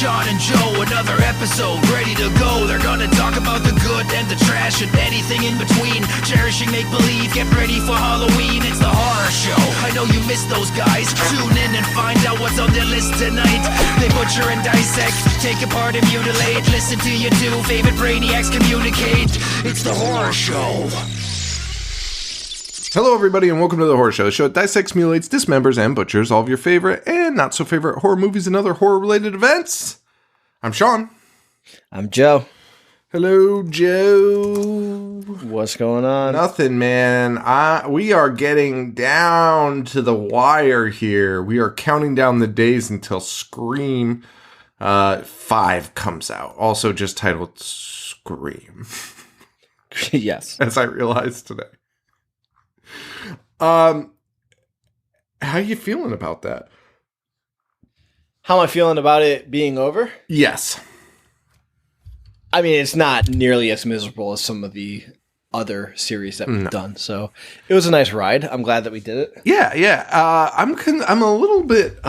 Sean and Joe, another episode ready to go. They're gonna talk about the good and the trash and anything in between. Cherishing make-believe, get ready for Halloween. It's the horror show. I know you missed those guys. Tune in and find out what's on their list tonight. They butcher and dissect, take apart and mutilate. Listen to your two favorite brainiacs communicate. It's the horror show. Hello, everybody, and welcome to The Horror Show, the show that dissects, mutilates, dismembers, and butchers all of your favorite and not-so-favorite horror movies and other horror-related events. I'm Sean. I'm Joe. Hello, Joe. What's going on? Nothing, man. We are getting down to the wire here. We are counting down the days until Scream 5 comes out, also just titled Scream. Yes. As I realized today. How you feeling about that? How am I feeling about it being over? Yes. I mean, it's not nearly as miserable as some of the other series that we've done. So it was a nice ride. I'm glad that we did it. Yeah. I'm a little bit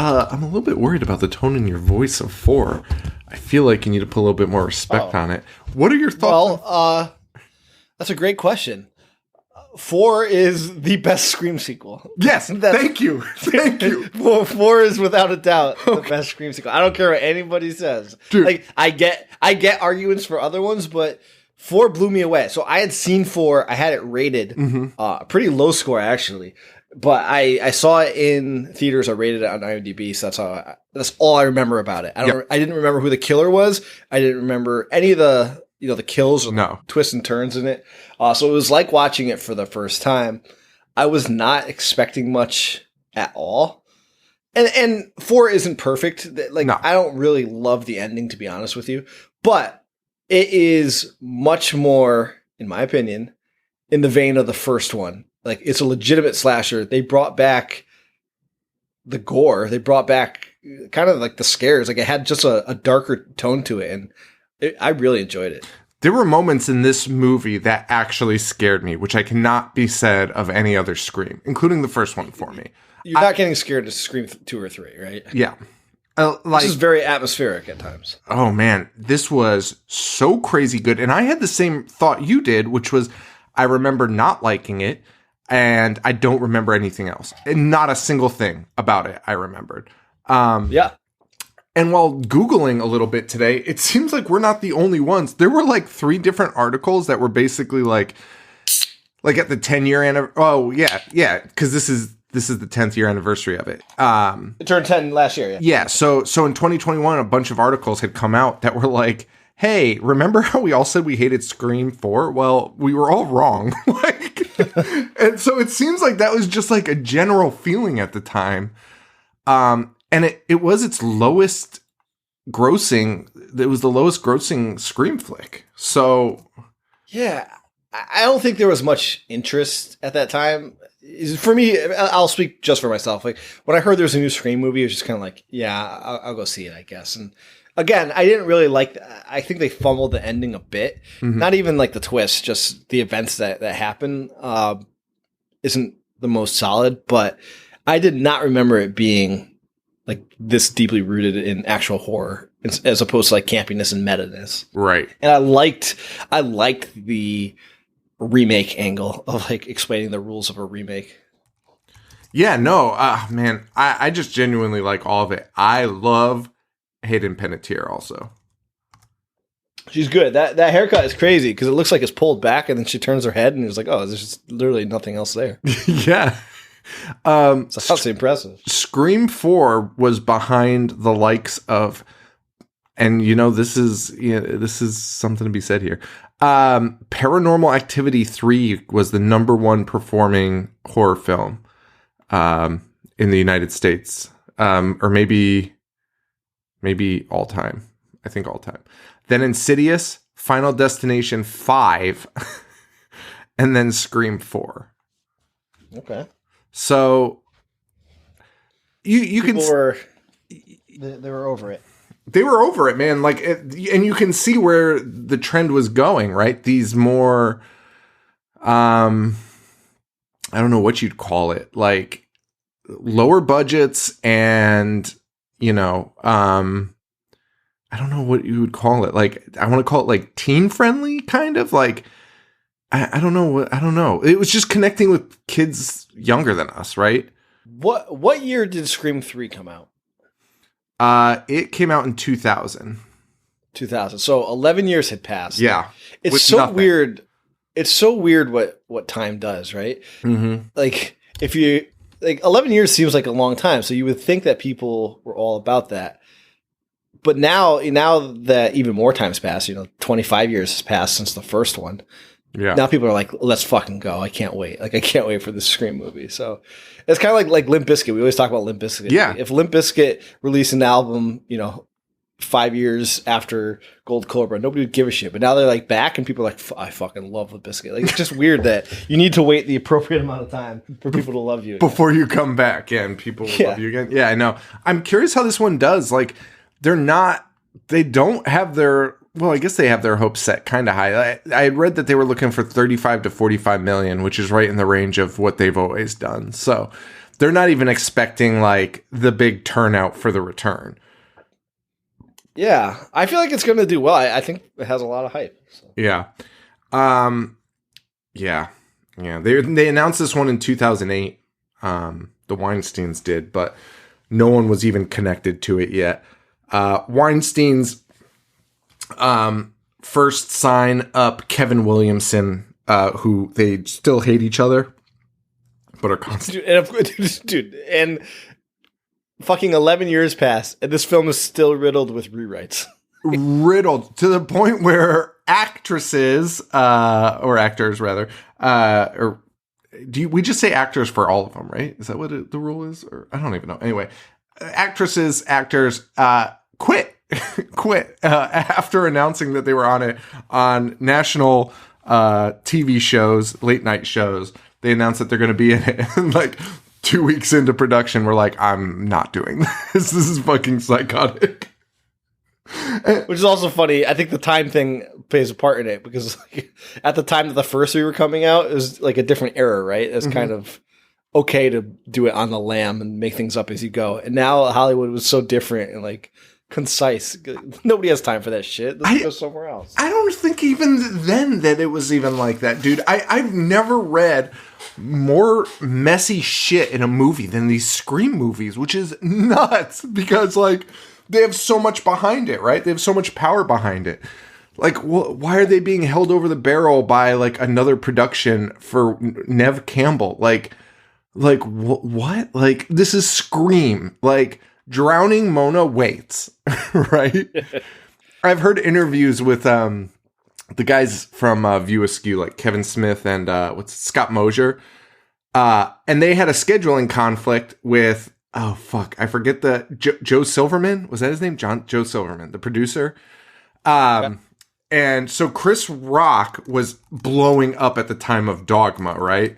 worried about the tone in your voice of 4. I feel like you need to put a little bit more respect on it. What are your thoughts? Well, that's a great question. 4 is the best Scream sequel. Yes, thank you. Thank you. 4 is without a doubt the best Scream sequel. I don't care what anybody says. Dude. Like I get arguments for other ones, but 4 blew me away. So I had seen 4. I had it rated, pretty low score actually. But I saw it in theaters. I rated it on IMDb. So that's all I remember about it. I didn't remember who the killer was. I didn't remember any of the the kills or the twists and turns in it. So it was like watching it for the first time. I was not expecting much at all. And 4 isn't perfect. I don't really love the ending, to be honest with you. But it is much more, in my opinion, in the vein of the first one. Like, it's a legitimate slasher. They brought back the gore. They brought back kind of like the scares. Like, it had just a darker tone to it. And I really enjoyed it. There were moments in this movie that actually scared me, which I cannot be said of any other Scream, including the first one for me. You're not getting scared to Scream 2 or 3, right? Yeah. This is very atmospheric at times. Oh, man. This was so crazy good. And I had the same thought you did, which was I remember not liking it, and I don't remember anything else. And not a single thing about it I remembered. Yeah. And while Googling a little bit today, it seems like we're not the only ones. There were like 3 different articles that were basically like at the 10-year anniversary. Oh, yeah, because this is the 10th year anniversary of it. It turned 10 last year, yeah. Yeah, so in 2021, a bunch of articles had come out that were like, hey, remember how we all said we hated Scream 4? Well, we were all wrong. And so it seems like that was just like a general feeling at the time. And it was its lowest grossing. It was the lowest grossing Scream flick. So, yeah, I don't think there was much interest at that time. For me, I'll speak just for myself. Like, when I heard there was a new Scream movie, it was just kind of like, yeah, I'll go see it, I guess. And again, I didn't really like. I think they fumbled the ending a bit. Mm-hmm. Not even like the twist, just the events that happen isn't the most solid. But I did not remember it being like this deeply rooted in actual horror, as opposed to like campiness and meta-ness. Right. And I liked the remake angle of like explaining the rules of a remake. Yeah, no, man, I just genuinely like all of it. I love Hayden Panettiere also. She's good. That haircut is crazy because it looks like it's pulled back and then she turns her head and it's like, oh, there's just literally nothing else there. Yeah. So that's impressive. Scream 4 was behind the likes of, and this is something to be said here. Paranormal Activity 3 was the number 1 performing horror film in the United States, or maybe all time. I think all time. Then Insidious, Final Destination 5, and then Scream 4. Okay. So you can they were over it. They were over it, man. Like, and you can see where the trend was going, right? These more, I don't know what you'd call it, like lower budgets and, I don't know what you would call it. Like, I want to call it like teen friendly, kind of like, I don't know. I don't know. It was just connecting with kids younger than us, right? What year did Scream 3 come out? It came out in 2000. 2000. So 11 years had passed. Yeah. It's so weird. It's so weird what time does, right? Mm-hmm. Like, if you, like, 11 years seems like a long time. So you would think that people were all about that. But now that even more time's passed, 25 years has passed since the first one. Yeah. Now people are like, let's fucking go. I can't wait. Like, I can't wait for this Scream movie. So it's kind of like Limp Bizkit. We always talk about Limp Bizkit. Yeah. If Limp Bizkit released an album, 5 years after Gold Cobra, nobody would give a shit. But now they're like back and people are like, I fucking love Limp Bizkit. Like, it's just weird that you need to wait the appropriate amount of time for people to love you again. Before you come back, yeah, and people will love you again. Yeah, I know. I'm curious how this one does. Like, they don't have their, well, I guess they have their hopes set kind of high. I had read that they were looking for 35 to 45 million, which is right in the range of what they've always done. So they're not even expecting like the big turnout for the return. Yeah, I feel like it's going to do well. I think it has a lot of hype. So. Yeah. Yeah. They announced this one in 2008. The Weinsteins did, but no one was even connected to it yet. Weinstein's first sign up Kevin Williamson, who they still hate each other, but are constant. Dude, and fucking 11 years passed, and this film is still riddled with rewrites. Riddled to the point where actresses, or actors rather, or we just say actors for all of them, right? Is that what the rule is? Or I don't even know. Anyway, actors, quit after announcing that they were on national TV shows, late night shows. They announced that they're going to be in it. And like 2 weeks into production, we're like, I'm not doing this. This is fucking psychotic. Which is also funny. I think the time thing plays a part in it because like, at the time that the first three were coming out, it was like a different era, right? It's kind of okay to do it on the lam and make things up as you go. And now Hollywood was so different and like concise. Nobody has time for that shit. Let's go somewhere else. I don't think even then that it was even like that, dude. I've never read more messy shit in a movie than these Scream movies, which is nuts because like they have so much behind it, right? They have so much power behind it. Like, why are they being held over the barrel by like another production for Neve Campbell? Like what? Like, this is Scream. Like, drowning Mona waits, right? I've heard interviews with the guys from View Askew, like Kevin Smith and Scott Mosier, and they had a scheduling conflict with oh fuck, I forget Joe Silverman, was that his name? Joe Silverman, the producer. And so Chris Rock was blowing up at the time of Dogma, right?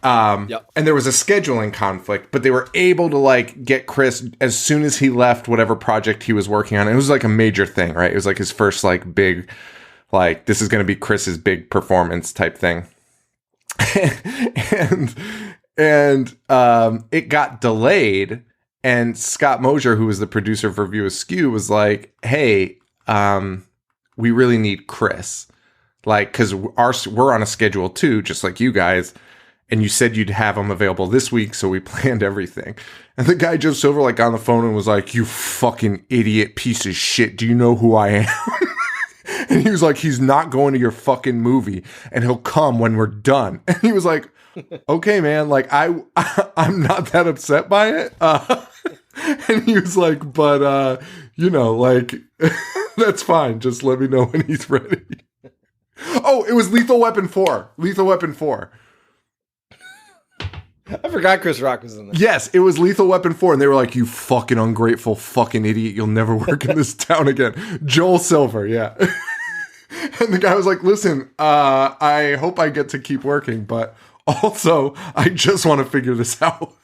And there was a scheduling conflict, but they were able to like get Chris as soon as he left whatever project he was working on. It was like a major thing, right? It was like his first like big, like this is going to be Chris's big performance type thing. and it got delayed. And Scott Mosier, who was the producer for View Askew, was like, hey, we really need Chris. Like, because we're on a schedule too, just like you guys. And you said you'd have him available this week, so we planned everything. And the guy Joe Silver like on the phone and was like, you fucking idiot piece of shit. Do you know who I am? And he was like, he's not going to your fucking movie and he'll come when we're done. And he was like, okay, man, like I'm not that upset by it. And he was like, but like that's fine. Just let me know when he's ready. Oh, it was Lethal Weapon 4. Lethal Weapon 4. I forgot Chris Rock was in there. Yes, it was Lethal Weapon 4, and they were like, you fucking ungrateful fucking idiot, you'll never work in this town again. Joel Silver, yeah. And the guy was like, listen, I hope I get to keep working, but also, I just want to figure this out.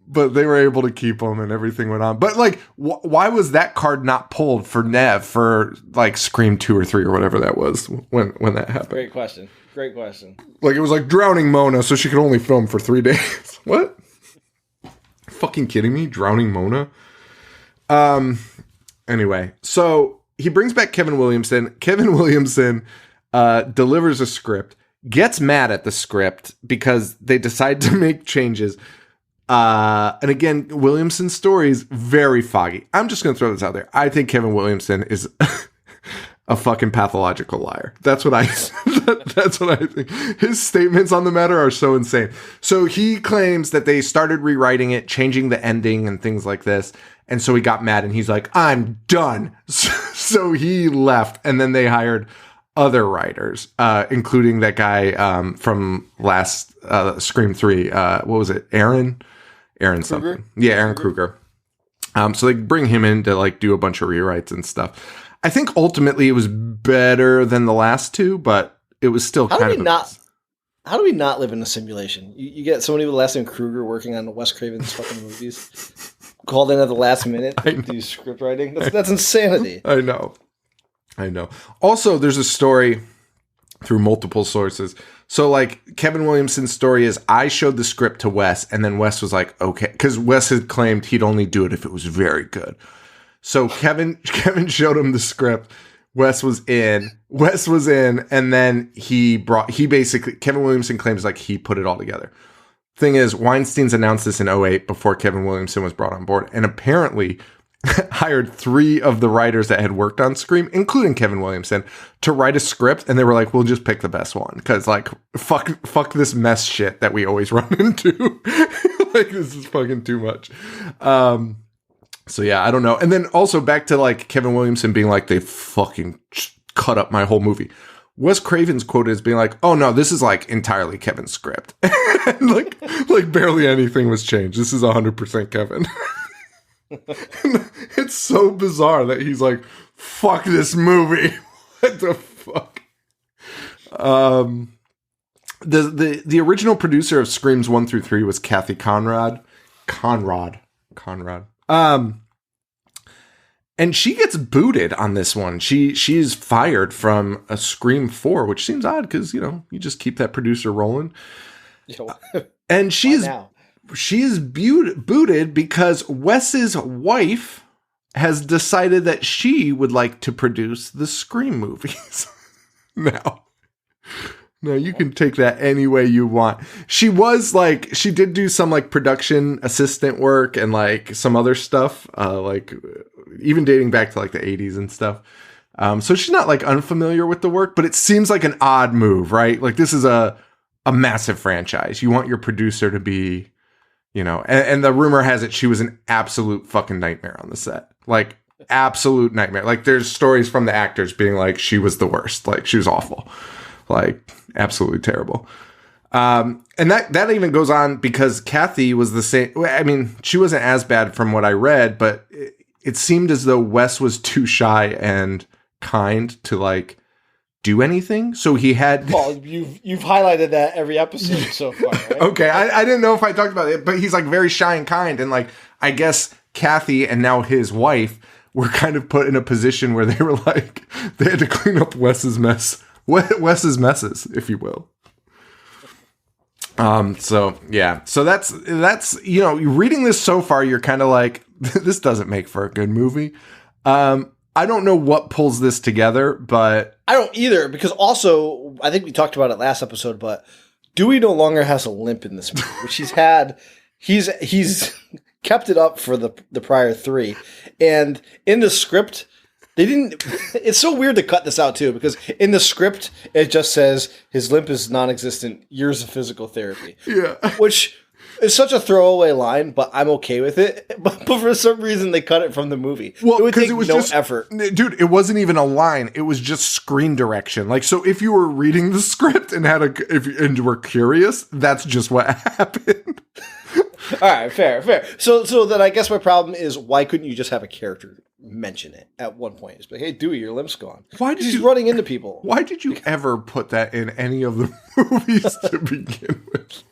But they were able to keep him, and everything went on. But, like, why was that card not pulled for Neve for, like, Scream 2 or 3 or whatever that was when that happened? Great question. Like, it was like drowning Mona, so she could only film for 3 days. What? Fucking kidding me? Drowning Mona? Anyway, so he brings back Kevin Williamson. Kevin Williamson delivers a script, gets mad at the script because they decide to make changes. And again, Williamson's story is very foggy. I'm just going to throw this out there. I think Kevin Williamson is a fucking pathological liar. That's what I think. His statements on the matter are so insane. So he claims that they started rewriting it, changing the ending and things like this. And so he got mad and he's like, I'm done. So he left, and then they hired other writers, including that guy from last Scream 3. What was it? Aaron something. Yeah, Aaron Kruger. So they bring him in to like do a bunch of rewrites and stuff. I think ultimately it was better than the last two, but it was still How do we not live in a simulation? You get somebody with the last name Kruger working on Wes Craven's fucking movies, called in at the last minute to do script writing. That's insanity. I know. Also, there's a story through multiple sources. So, like, Kevin Williamson's story is, I showed the script to Wes, and then Wes was like, okay, because Wes had claimed he'd only do it if it was very good. So Kevin showed him the script. Wes was in, and then Kevin Williamson claims like he put it all together. Thing is, Weinstein's announced this in 2008 before Kevin Williamson was brought on board, and apparently hired 3 of the writers that had worked on Scream, including Kevin Williamson, to write a script, and they were like, we'll just pick the best one, because like fuck this mess shit that we always run into. Like, this is fucking too much. So yeah, I don't know. And then also back to like Kevin Williamson being like, they fucking cut up my whole movie. Wes Craven's quoted as being like, oh no, this is like entirely Kevin's script. And like barely anything was changed. This is 100% Kevin. It's so bizarre that he's like, fuck this movie. What the fuck? The original producer of Screams 1 through 3 was Kathy Conrad. And she gets booted on this one. She's fired from a Scream 4, which seems odd because, you know, you just keep that producer rolling. And she's booted because Wes's wife has decided that she would like to produce the Scream movies. Now you can take that any way you want. She did do some like production assistant work and like some other stuff, like even dating back to like the 80s and stuff. So she's not like unfamiliar with the work, but it seems like an odd move, right? Like, this is a massive franchise. You want your producer to be, you know, and the rumor has it she was an absolute fucking nightmare on the set. Like, absolute nightmare. Like, there's stories from the actors being like, she was the worst. Like, she was awful. Like, absolutely terrible. And that even goes on because Kathy was the same. I mean, she wasn't as bad from what I read, but it seemed as though Wes was too shy and kind to like do anything. So he had. Well, you've highlighted that every episode so far, right? Okay, I didn't know if I talked about it, but he's like very shy and kind, and like I guess Kathy and now his wife were kind of put in a position where they were like they had to clean up Wes's messes, if you will. So yeah, so that's, you know, reading this so far, you're kind of like, this doesn't make for a good movie. I don't know what pulls this together, but I don't either, because also I think we talked about it last episode, but Dewey no longer has a limp in this movie, which he's had. He's kept it up for the prior 3, and in the script. They didn't. It's so weird to cut this out too, because in the script it just says his limp is non-existent. Years of physical therapy. Yeah, which is such a throwaway line, but I'm okay with it. But for some reason they cut it from the movie. Well, it would take no just, effort, dude. It wasn't even a line. It was just screen direction. Like, so if you were reading the script and and were curious, that's just what happened. All right, fair. So then I guess my problem is, why couldn't you just have a character mention it at one point? It's like, hey, Dewey, your limp's gone. He's running into people. Why did you ever put that in any of the movies to begin with?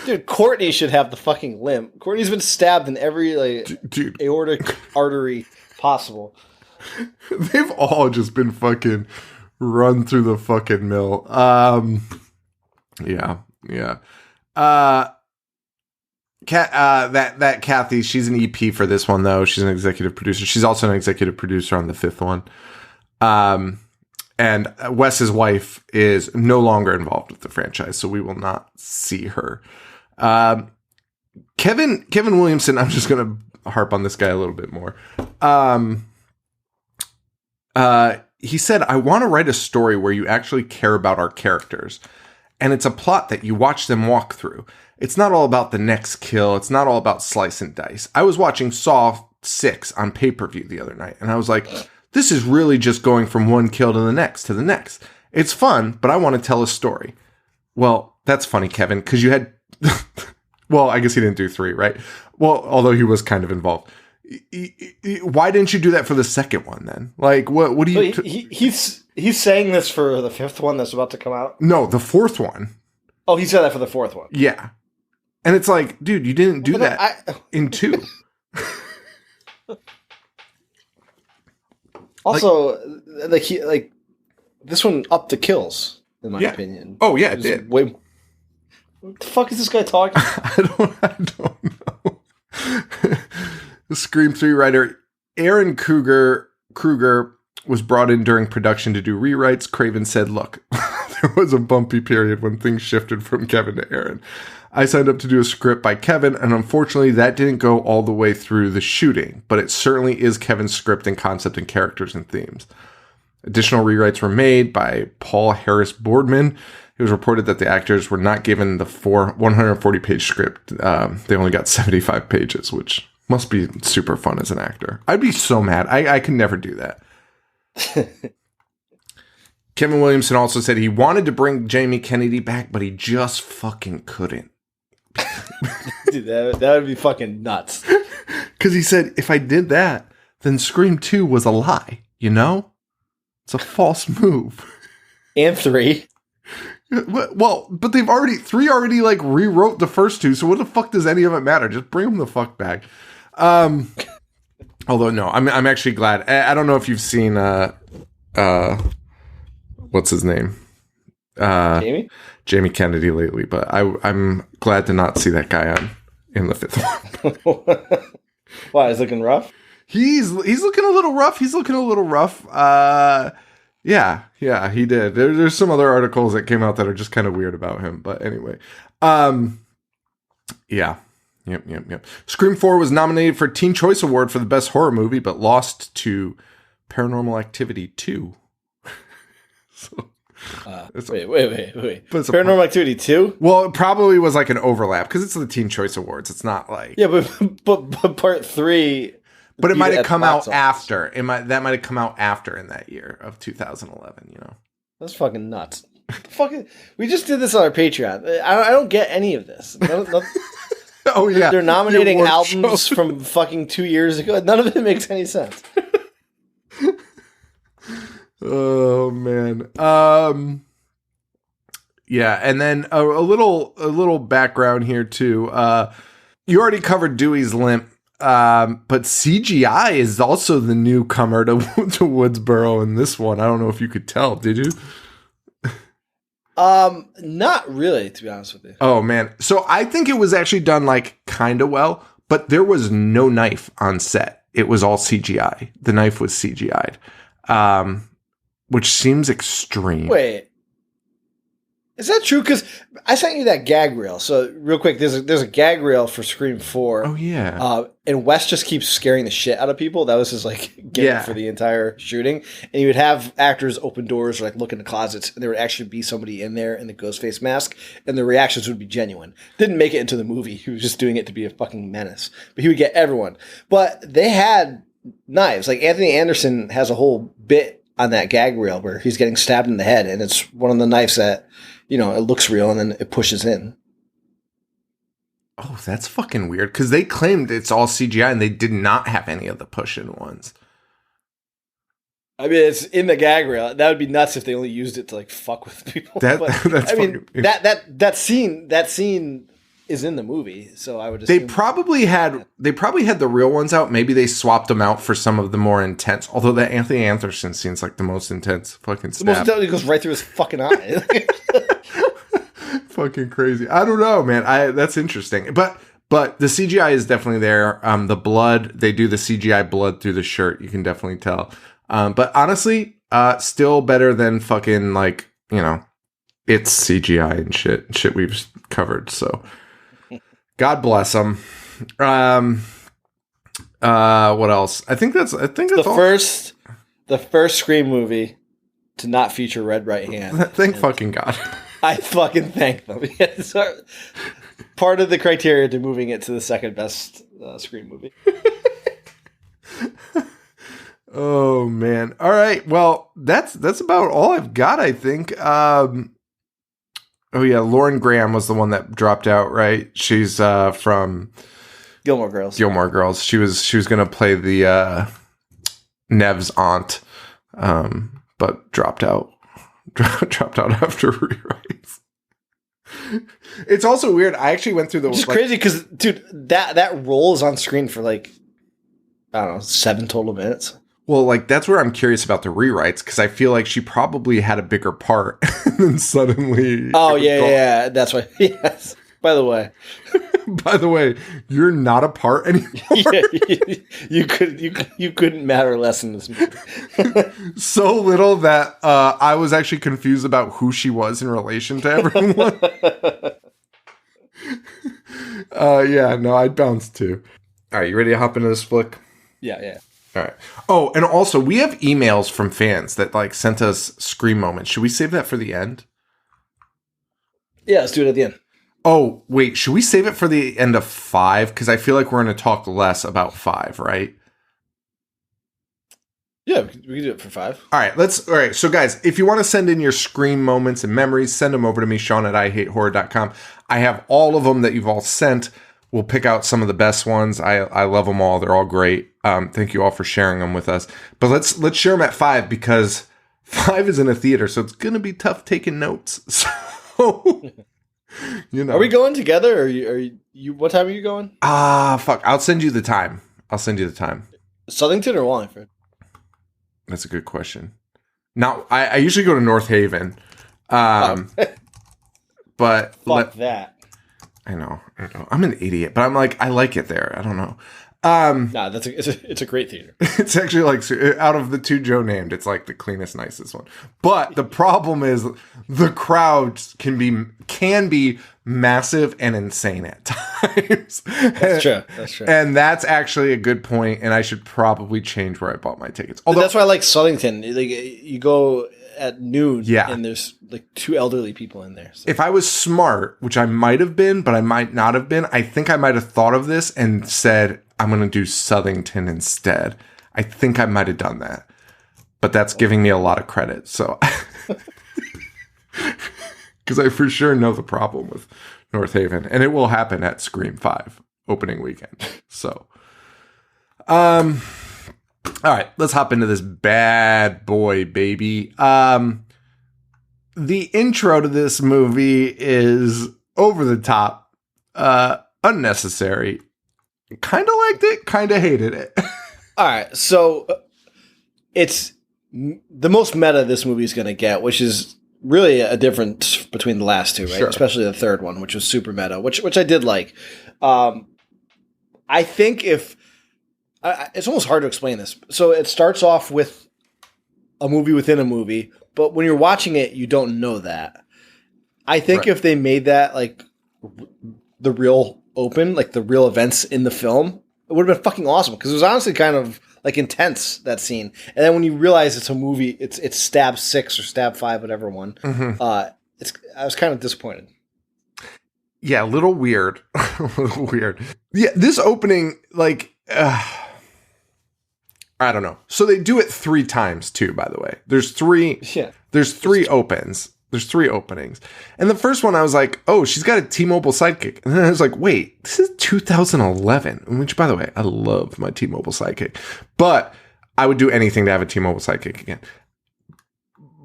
Dude, Courtney should have the fucking limp. Courtney's been stabbed in every aortic artery possible. They've all just been fucking run through the fucking mill. Yeah. that Kathy, she's an EP for this one though. She's an executive producer. She's also an executive producer on the 5th one. And Wes's wife is no longer involved with the franchise, so we will not see her. Kevin Williamson, I'm just going to harp on this guy a little bit more. He said, I want to write a story where you actually care about our characters. And it's a plot that you watch them walk through. It's not all about the next kill. It's not all about slice and dice. I was watching Saw 6 on pay-per-view the other night, and I was like, this is really just going from one kill to the next to the next. It's fun, but I want to tell a story. Well, that's funny, Kevin, because you had... well, I guess he didn't do 3, right? Well, although he was kind of involved. Why didn't you do that for the second one then? Like, what do you... He's saying this for the 5th one that's about to come out? No, the 4th one. Oh, he said that for the 4th one. Yeah. And it's like, dude, you didn't do that in 2. Also, like this one upped the kills, in my opinion. Oh, yeah, it did. What the fuck is this guy talking? I don't know. The Scream 3 writer Aaron Kruger was brought in during production to do rewrites. Craven said, look, there was a bumpy period when things shifted from Kevin to Aaron. I signed up to do a script by Kevin, and unfortunately that didn't go all the way through the shooting, but it certainly is Kevin's script and concept and characters and themes. Additional rewrites were made by Paul Harris Boardman. It was reported that the actors were not given the 140-page script. They only got 75 pages, which must be super fun as an actor. I'd be so mad. I could never do that. Kevin Williamson also said he wanted to bring Jamie Kennedy back, but he just fucking couldn't. Dude, that would be fucking nuts. Because he said, if I did that, then Scream 2 was a lie, you know? It's a false move. And 3. Well, but 3 already like rewrote the first 2, so what the fuck does any of it matter? Just bring them the fuck back. Although no, I'm actually glad. I don't know if you've seen what's his name? Jamie Kennedy lately, but I'm glad to not see that guy in the 5th one. Why, he's looking rough? He's looking a little rough. He's looking a little rough. Yeah, he did. There's some other articles that came out that are just kind of weird about him. But anyway, yeah. Yep. Scream 4 was nominated for Teen Choice Award for the Best Horror Movie, but lost to Paranormal Activity 2. Wait. Paranormal Activity 2? Well, it probably was like an overlap because it's the Teen Choice Awards. It's not like... Yeah, but part 3... But it might have come out after. That might have come out after in that year of 2011, you know? That's fucking nuts. We just did this on our Patreon. I don't get any of this. Oh, yeah. They're nominating albums from fucking 2 years ago. None of it makes any sense. Oh, man. Yeah, and then a little background here, too. You already covered Dewey's Limp, but CGI is also the newcomer to Woodsboro in this one. I don't know if you could tell. Did you? Not really, to be honest with you. Oh man. So I think it was actually done like kind of well, but there was no knife on set. It was all CGI. The knife was CGI'd. Which seems extreme. Wait. Is that true? Because I sent you that gag reel. So real quick, there's a gag reel for Scream 4. Oh yeah. And Wes just keeps scaring the shit out of people. That was his like gimmick for the entire shooting. And he would have actors open doors or like look into closets, and there would actually be somebody in there in the ghost face mask, and the reactions would be genuine. Didn't make it into the movie. He was just doing it to be a fucking menace. But he would get everyone. But they had knives. Like Anthony Anderson has a whole bit on that gag reel where he's getting stabbed in the head, and it's one of the knives that, you know, it looks real and then it pushes in. Oh, that's fucking weird. Because they claimed it's all CGI and they did not have any of the push-in ones. I mean, it's in the gag reel. That would be nuts if they only used it to like fuck with people. That's I mean, that scene is in the movie, so I would assume they probably had the real ones out. Maybe they swapped them out for some of the more intense. Although that Anthony Anderson scene's like the most intense fucking stab. The most intense, it goes right through his fucking eye. Fucking crazy. I don't know, man. That's interesting. But But the CGI is definitely there. The blood, they do the CGI blood through the shirt. You can definitely tell. But honestly, still better than fucking like, you know, it's CGI and shit we've covered. So God bless them. What else? I think that's the all. The first Scream movie to not feature Red Right Hand. Thank fucking God. I fucking thank them. It's part of the criteria to moving it to the second best Scream movie. Oh man. All right. Well, that's about all I've got, I think. Oh yeah, Lauren Graham was the one that dropped out, right? She's from Gilmore Girls. Gilmore Girls. She was gonna play the Nev's aunt, but dropped out. Dropped out after rewrites. It's also weird. I actually went through the. It's crazy because, dude, that role is on screen for like, I don't know, 7 total minutes. Well, like that's where I'm curious about the rewrites because I feel like she probably had a bigger part, and then suddenly. Oh yeah, that's why. Yes. By the way, you're not a part anymore. Yeah, you couldn't matter less in this movie. So little that I was actually confused about who she was in relation to everyone. Yeah, no, I'd bounce too. All right, you ready to hop into this flick? Yeah. All right. Oh, and also we have emails from fans that like sent us Scream moments. Should we save that for the end? Yeah, let's do it at the end. Oh, wait, should we save it for the end of 5? Because I feel like we're going to talk less about 5, right? Yeah, we can do it for 5. All right. So guys, if you want to send in your Scream moments and memories, send them over to me, Sean at IHateHorror.com. I have all of them that you've all sent. We'll pick out some of the best ones. I love them all. They're all great. Thank you all for sharing them with us. But let's share them at 5 because 5 is in a theater, so it's going to be tough taking notes. So... You know. Are we going together? Or are you? What time are you going? Fuck. I'll send you the time. Southington or Wallingford? That's a good question. Now, I usually go to North Haven. But fuck that. I know. I'm an idiot, but I'm like, I like it there. I don't know. Nah, it's a great theater. It's actually like out of the 2 Joe named, it's like the cleanest, nicest one. But the problem is the crowds can be massive and insane at times. That's true. And that's actually a good point. And I should probably change where I bought my tickets. Although that's why I like Southington. Like you go at noon, yeah, and there's like 2 elderly people in there. So. If I was smart, which I might have been, but I might not have been, I think I might have thought of this and said, I'm going to do Southington instead. I think I might have done that. But that's giving me a lot of credit. So, because I for sure know the problem with North Haven. And it will happen at Scream 5 opening weekend. So, all right, let's hop into this bad boy, baby. The intro to this movie is over the top, unnecessary. Kind of liked it, kind of hated it. All right, so it's the most meta this movie is going to get, which is really a difference between the last 2, right? Sure. Especially the third one, which was super meta, which I did like. I think it's almost hard to explain this. So it starts off with a movie within a movie, but when you're watching it, you don't know that. I think Right. if they made that like the real open, like the real events in the film, it would have been fucking awesome because it was honestly kind of like intense, that scene. And then when you realize it's a movie, it's stab 6 or stab 5, whatever one. Mm-hmm. I was kind of disappointed. Yeah, a little weird. A little weird. Yeah, this opening, like, I don't know. So they do it 3 times too, by the way. There's 3 opens. There's 3 openings. And the first one I was like, oh, she's got a T-Mobile Sidekick. And then I was like, wait, this is 2011. Which, by the way, I love my T-Mobile Sidekick. But I would do anything to have a T-Mobile Sidekick again.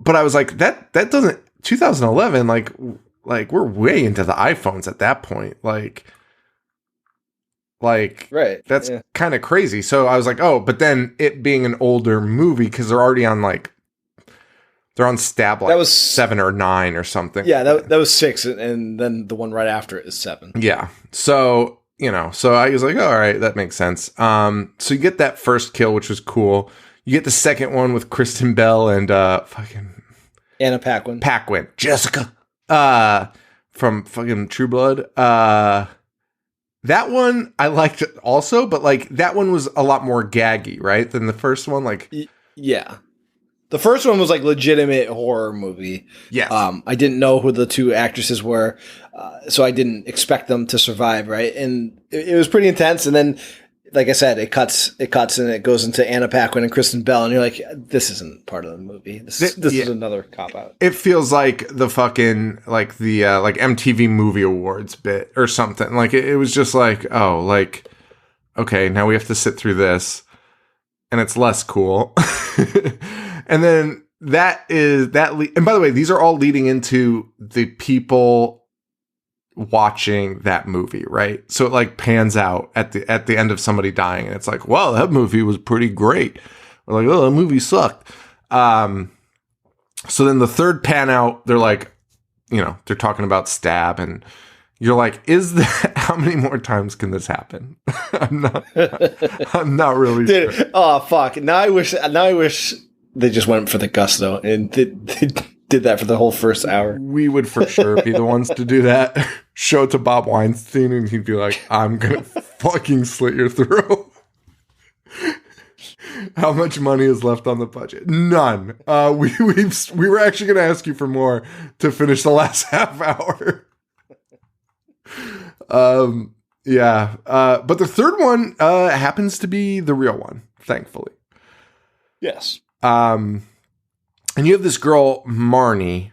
But I was like, that doesn't, 2011, like we're way into the iPhones at that point. Like Right. That's kind of crazy. So I was like, oh, but then it being an older movie, because they're already on they're on stab that was 7 or 9 or something. Yeah, that was 6, and then the one right after it is 7. Yeah. So, so I was like, all right, that makes sense. So you get that first kill, which was cool. You get the second one with Kristen Bell and fucking Anna Paquin. Jessica from fucking True Blood. That one I liked also, but like that one was a lot more gaggy, right, than the first one. Like, yeah, the first one was like legitimate horror movie. Yes. I didn't know who the two actresses were, so I didn't expect them to survive, right? And it was pretty intense. And then, like I said, it cuts, and it goes into Anna Paquin and Kristen Bell, and you're like, this isn't part of the movie. This is another cop out. It feels like the fucking like the like MTV Movie Awards bit or something. Like it was just like, oh, like okay, now we have to sit through this, and it's less cool. And then and by the way, these are all leading into the people watching that movie, right? So it like pans out at the end of somebody dying, and it's like, wow, that movie was pretty great. We're like, oh, that movie sucked. So then the third pan out, they're like, they're talking about stab, and you're like, how many more times can this happen? I'm not really Dude, sure. Oh fuck. Now I wish they just went for the gusto and they did that for the whole first hour. We would for sure be the ones to do that. Show it to Bob Weinstein, and he'd be like, I'm gonna fucking slit your throat. How much money is left on the budget? None. We were actually going to ask you for more to finish the last half hour. Yeah. But the third one happens to be the real one, thankfully. Yes. And you have this girl, Marnie.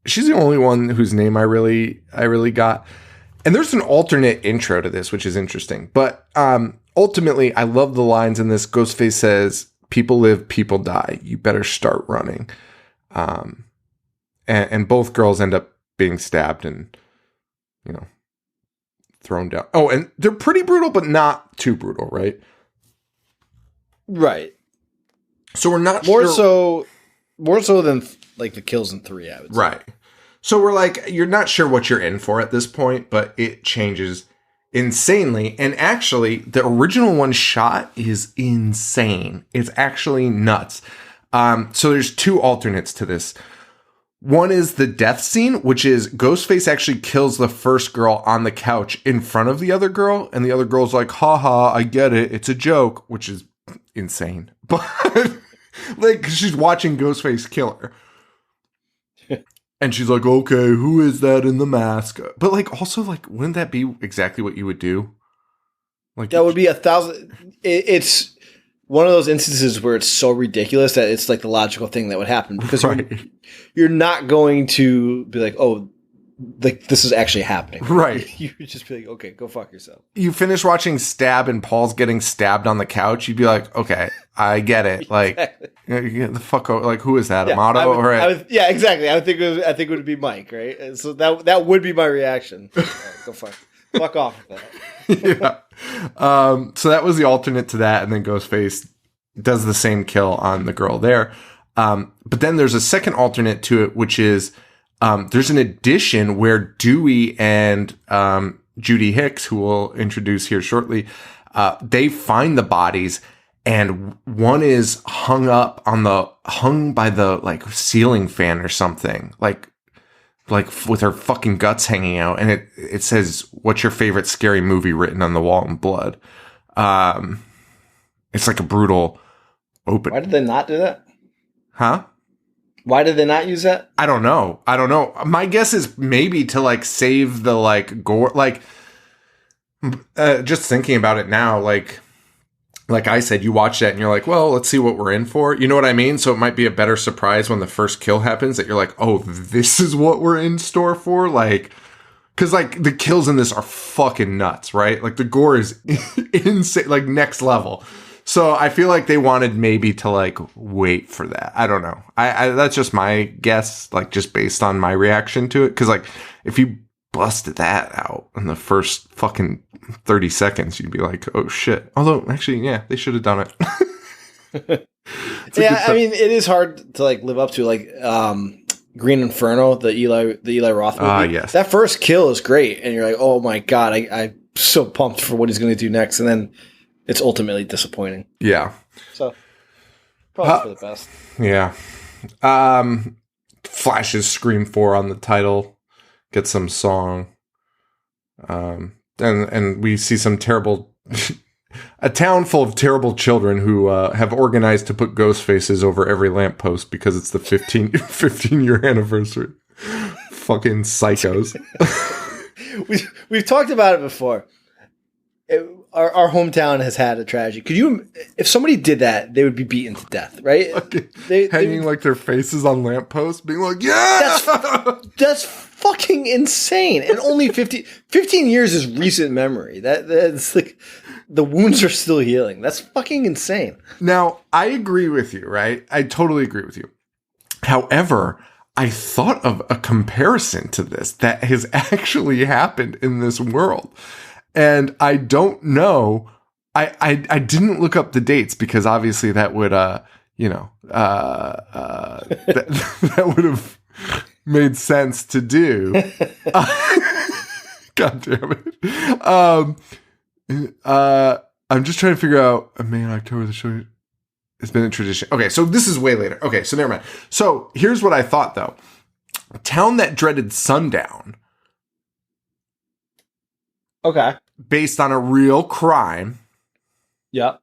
She's the only one whose name I really got. And there's an alternate intro to this, which is interesting. But ultimately, I love the lines in this. Ghostface says, "People live, people die. You better start running." And both girls end up being stabbed and, thrown down. Oh, and they're pretty brutal, but not too brutal, right? Right. So we're not more so than like the kills in 3, I would say. Right. So we're like, you're not sure what you're in for at this point, but it changes insanely. And actually, the original one shot is insane. It's actually nuts. So there's 2 alternates to this. One is the death scene, which is Ghostface actually kills the first girl on the couch in front of the other girl. And the other girl's like, haha, I get it. It's a joke, which is insane. But like, she's watching Ghostface kill her. And she's like, okay, who is that in the mask? But like, also like, wouldn't that be exactly what you would do? Like, that would be 1,000. It's one of those instances where it's so ridiculous that it's like the logical thing that would happen, because you're not going to be like, oh, like this is actually happening. Right. You would just be like, okay, go fuck yourself. You finish watching Stab and Paul's getting stabbed on the couch. You'd be like, okay, I get it. Like, get the fuck out. Like, who is that? Yeah, Amato? Yeah, exactly. I think it would be Mike, right? And so that would be my reaction. Right, go fuck off with that. Yeah. So that was the alternate to that, and then Ghostface does the same kill on the girl there. But then there's a second alternate to it, which is there's an addition where Dewey and Judy Hicks, who we'll introduce here shortly, they find the bodies, and one is hung by the like ceiling fan or something, like with her fucking guts hanging out, and it says, "What's your favorite scary movie?" written on the wall in blood. It's like a brutal open. Why did they not do that? Huh? Why did they not use that? I don't know. My guess is maybe to like save the like gore. Like, just thinking about it now, like I said, you watch that and you're like, well, let's see what we're in for. You know what I mean? So it might be a better surprise when the first kill happens, that you're like, oh, this is what we're in store for. Like, because like the kills in this are fucking nuts, right? Like the gore is insane, like next level. So I feel like they wanted maybe to like wait for that. I don't know. I that's just my guess, like just based on my reaction to it. Because like if you busted that out in the first fucking 30 seconds, you'd be like, oh shit. Although actually, yeah, they should have done it. Yeah, I mean, it is hard to like live up to, like Green Inferno, the Eli Roth movie. Yes. That first kill is great, and you're like, oh my god, so pumped for what he's going to do next, and then it's ultimately disappointing. Yeah. So probably for the best. Yeah. Flashes Scream 4 on the title. Get some song. And we see some terrible... a town full of terrible children who have organized to put ghost faces over every lamppost because it's the 15-year anniversary. Fucking psychos. We've talked about it before. Our hometown has had a tragedy. Could you, if somebody did that, they would be beaten to death, right? Hanging like their faces on lampposts, being like, yeah! That's fucking insane. And only 15 years is recent memory. That's like, the wounds are still healing. That's fucking insane. Now, I agree with you, right? I totally agree with you. However, I thought of a comparison to this that has actually happened in this world. And I don't know. I didn't look up the dates because obviously that would, that would have made sense to do. God damn it. I'm just trying to figure out May and October the show. It's been a tradition. Okay, so this is way later. Okay, so never mind. So here's what I thought though. A town that dreaded sundown. Okay. Based on a real crime. Yeah.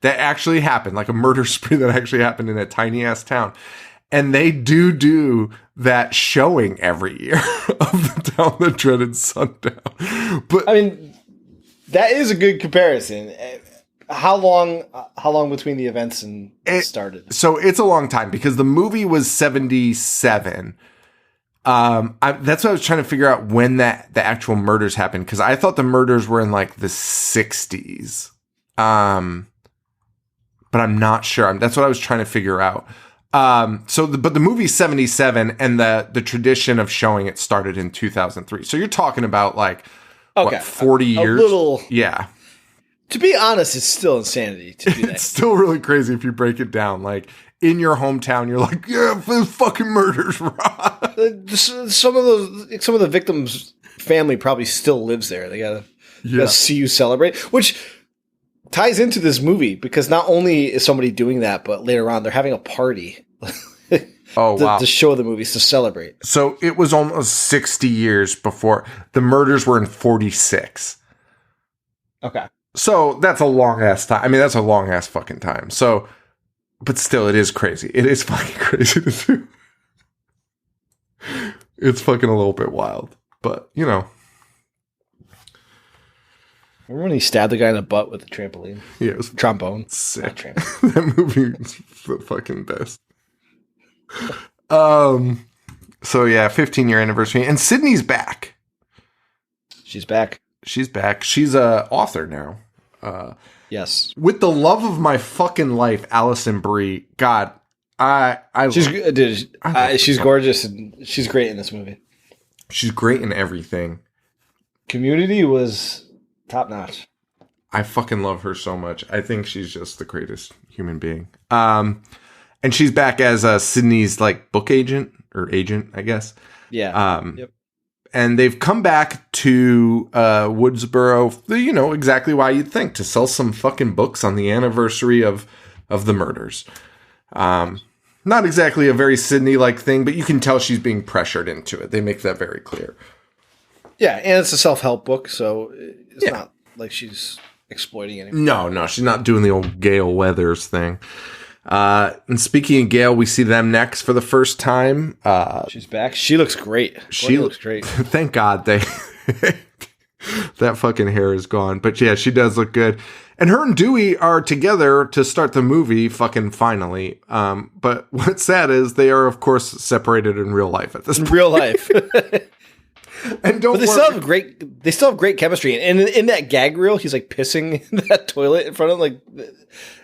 That actually happened, like a murder spree that actually happened in a tiny ass town. And they do that showing every year of the town that dreaded sundown. But I mean, that is a good comparison. How long between the events and it started? So it's a long time because the movie was 1977. That's what I was trying to figure out when the actual murders happened because I thought the murders were in like the 1960s. But I'm not sure. That's what I was trying to figure out. But the movie's 1977 and the tradition of showing it started in 2003. So you're talking about like, okay, 40 years? A little. Yeah. To be honest, it's still insanity to do that. It's still really crazy if you break it down. Like, in your hometown, you're like, yeah, there's fucking murders, Rob. Some of the victims' family probably still lives there. They gotta see you celebrate, which ties into this movie because not only is somebody doing that, but later on they're having a party. Wow. To show the movies, to celebrate. So it was almost 60 years before the murders were in 1946. Okay. So that's a long ass time. I mean, that's a long ass fucking time. So, but still, it is crazy. It is fucking crazy to do. It's fucking a little bit wild, but you know. Remember when he stabbed the guy in the butt with a trampoline? Yeah, it was trombone. Sick. That movie is the fucking best. So yeah, 15-year anniversary, and Sydney's back. She's back. She's back. She's a author now. Yes. With the love of my fucking life, Alison Brie. God, she's gorgeous and she's great in this movie. She's great in everything. Community was top notch. I fucking love her so much. I think she's just the greatest human being. And she's back as Sydney's like book agent or agent, I guess. Yeah. Yep. And they've come back to Woodsboro, you know, exactly why you'd think, to sell some fucking books on the anniversary of the murders. Not exactly a very Sydney-like thing, but you can tell she's being pressured into it. They make that very clear. Yeah, and it's a self-help book, so it's not like she's exploiting anyone. No, she's not doing the old Gail Weathers thing. And speaking of Gail, we see them next for the first time. She's back. She looks great. She looks great. Thank God that fucking hair is gone. But yeah, she does look good. And her and Dewey are together to start the movie fucking finally. But what's sad is they are, of course, separated in real life at this point. In real life. And they still have great chemistry. And in that gag reel, he's like pissing in that toilet in front of like.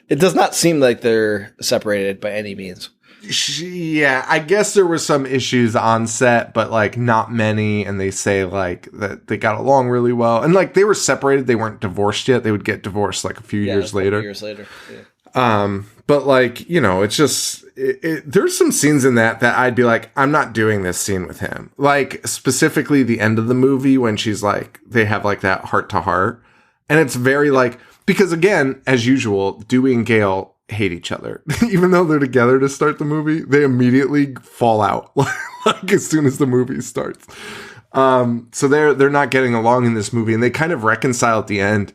It does not seem like they're separated by any means. Yeah, I guess there were some issues on set, but like not many. And they say like that they got along really well. And like they were separated. They weren't divorced yet. They would get divorced like a few years later. Yeah. But like, you know, it's just there's some scenes in that I'd be like, I'm not doing this scene with him. Like specifically the end of the movie when she's like, they have like that heart to heart, and it's very like, because again, as usual, Dewey and Gale hate each other. Even though they're together to start the movie, they immediately fall out like as soon as the movie starts. So they're not getting along in this movie, and they kind of reconcile at the end.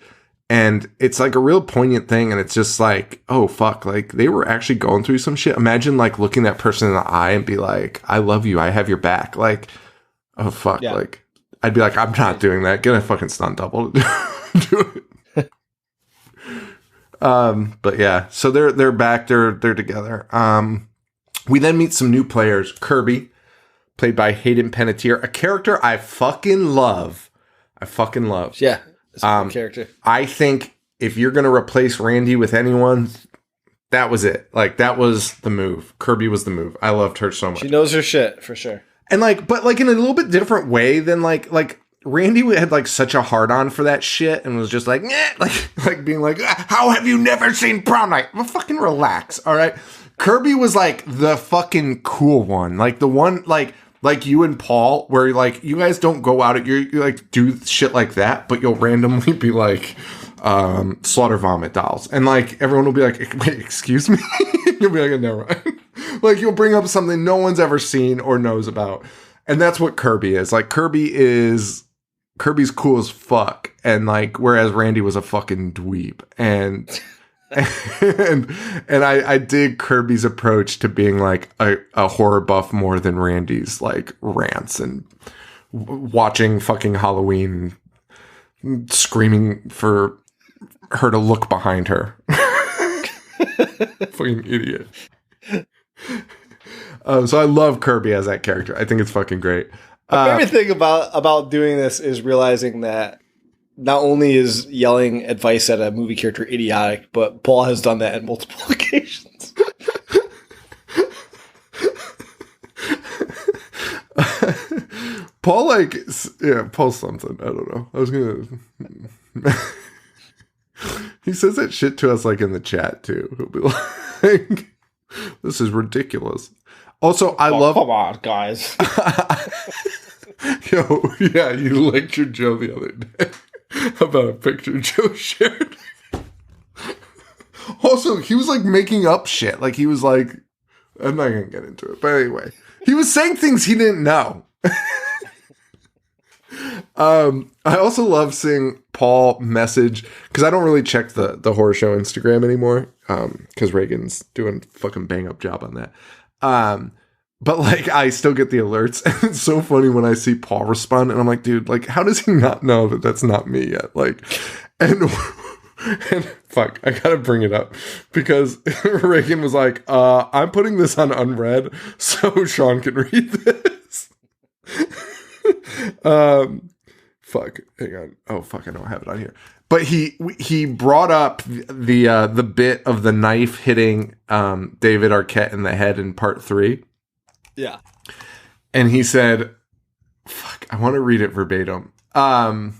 And it's like a real poignant thing. And it's just like, oh, fuck. Like they were actually going through some shit. Imagine like looking that person in the eye and be like, I love you. I have your back. Like, oh, fuck. Yeah. Like I'd be like, I'm not doing that. Get a fucking stunt double to do it. But yeah, so they're back. They're together. We then meet some new players. Kirby, played by Hayden Panettiere, a character I fucking love. Yeah. Character. I think if you're going to replace Randy with anyone, that was it. Like, that was the move. Kirby was the move. I loved her so much. She knows her shit, for sure. And, like, but, like, in a little bit different way than, like Randy had, like, such a hard-on for that shit and was just like, like being like, how have you never seen Prom Night? Well, fucking relax, all right? Kirby was, like, the fucking cool one. Like, the one, like you and Paul, where like you guys don't go out at you like do shit like that, but you'll randomly be like slaughter vomit dolls, and like everyone will be like, wait, excuse me. You'll be like, never mind. Like you'll bring up something no one's ever seen or knows about, and that's what Kirby is. Like Kirby's cool as fuck, and like whereas Randy was a fucking dweeb, and I dig Kirby's approach to being like a horror buff more than Randy's like rants and watching fucking Halloween, screaming for her to look behind her. Fucking idiot. So I love Kirby as that character. I think it's fucking great. My favorite thing about doing this is realizing that not only is yelling advice at a movie character idiotic, but Paul has done that on multiple occasions. Paul, like, yeah, Paul's something. I don't know. I was gonna. He says that shit to us, like, in the chat, too. He'll be like, this is ridiculous. Also, I love. Come on, guys. Yo, yeah, you lectured Joe the other day about a picture Joe shared. Also, he was like making up shit. Like he was like, I'm not gonna get into it, but anyway, he was saying things he didn't know. I also love seeing Paul message, because I don't really check the horror show Instagram anymore, because Reagan's doing a fucking bang up job on that. But like I still get the alerts, and it's so funny when I see Paul respond, and I'm like, dude, like how does he not know that that's not me yet? Like, and fuck, I gotta bring it up because Reagan was like, I'm putting this on unread so Sean can read this. Fuck, hang on. Oh fuck, I don't have it on here. But he brought up the bit of the knife hitting David Arquette in the head in part 3. Yeah. And he said, fuck, I want to read it verbatim. Let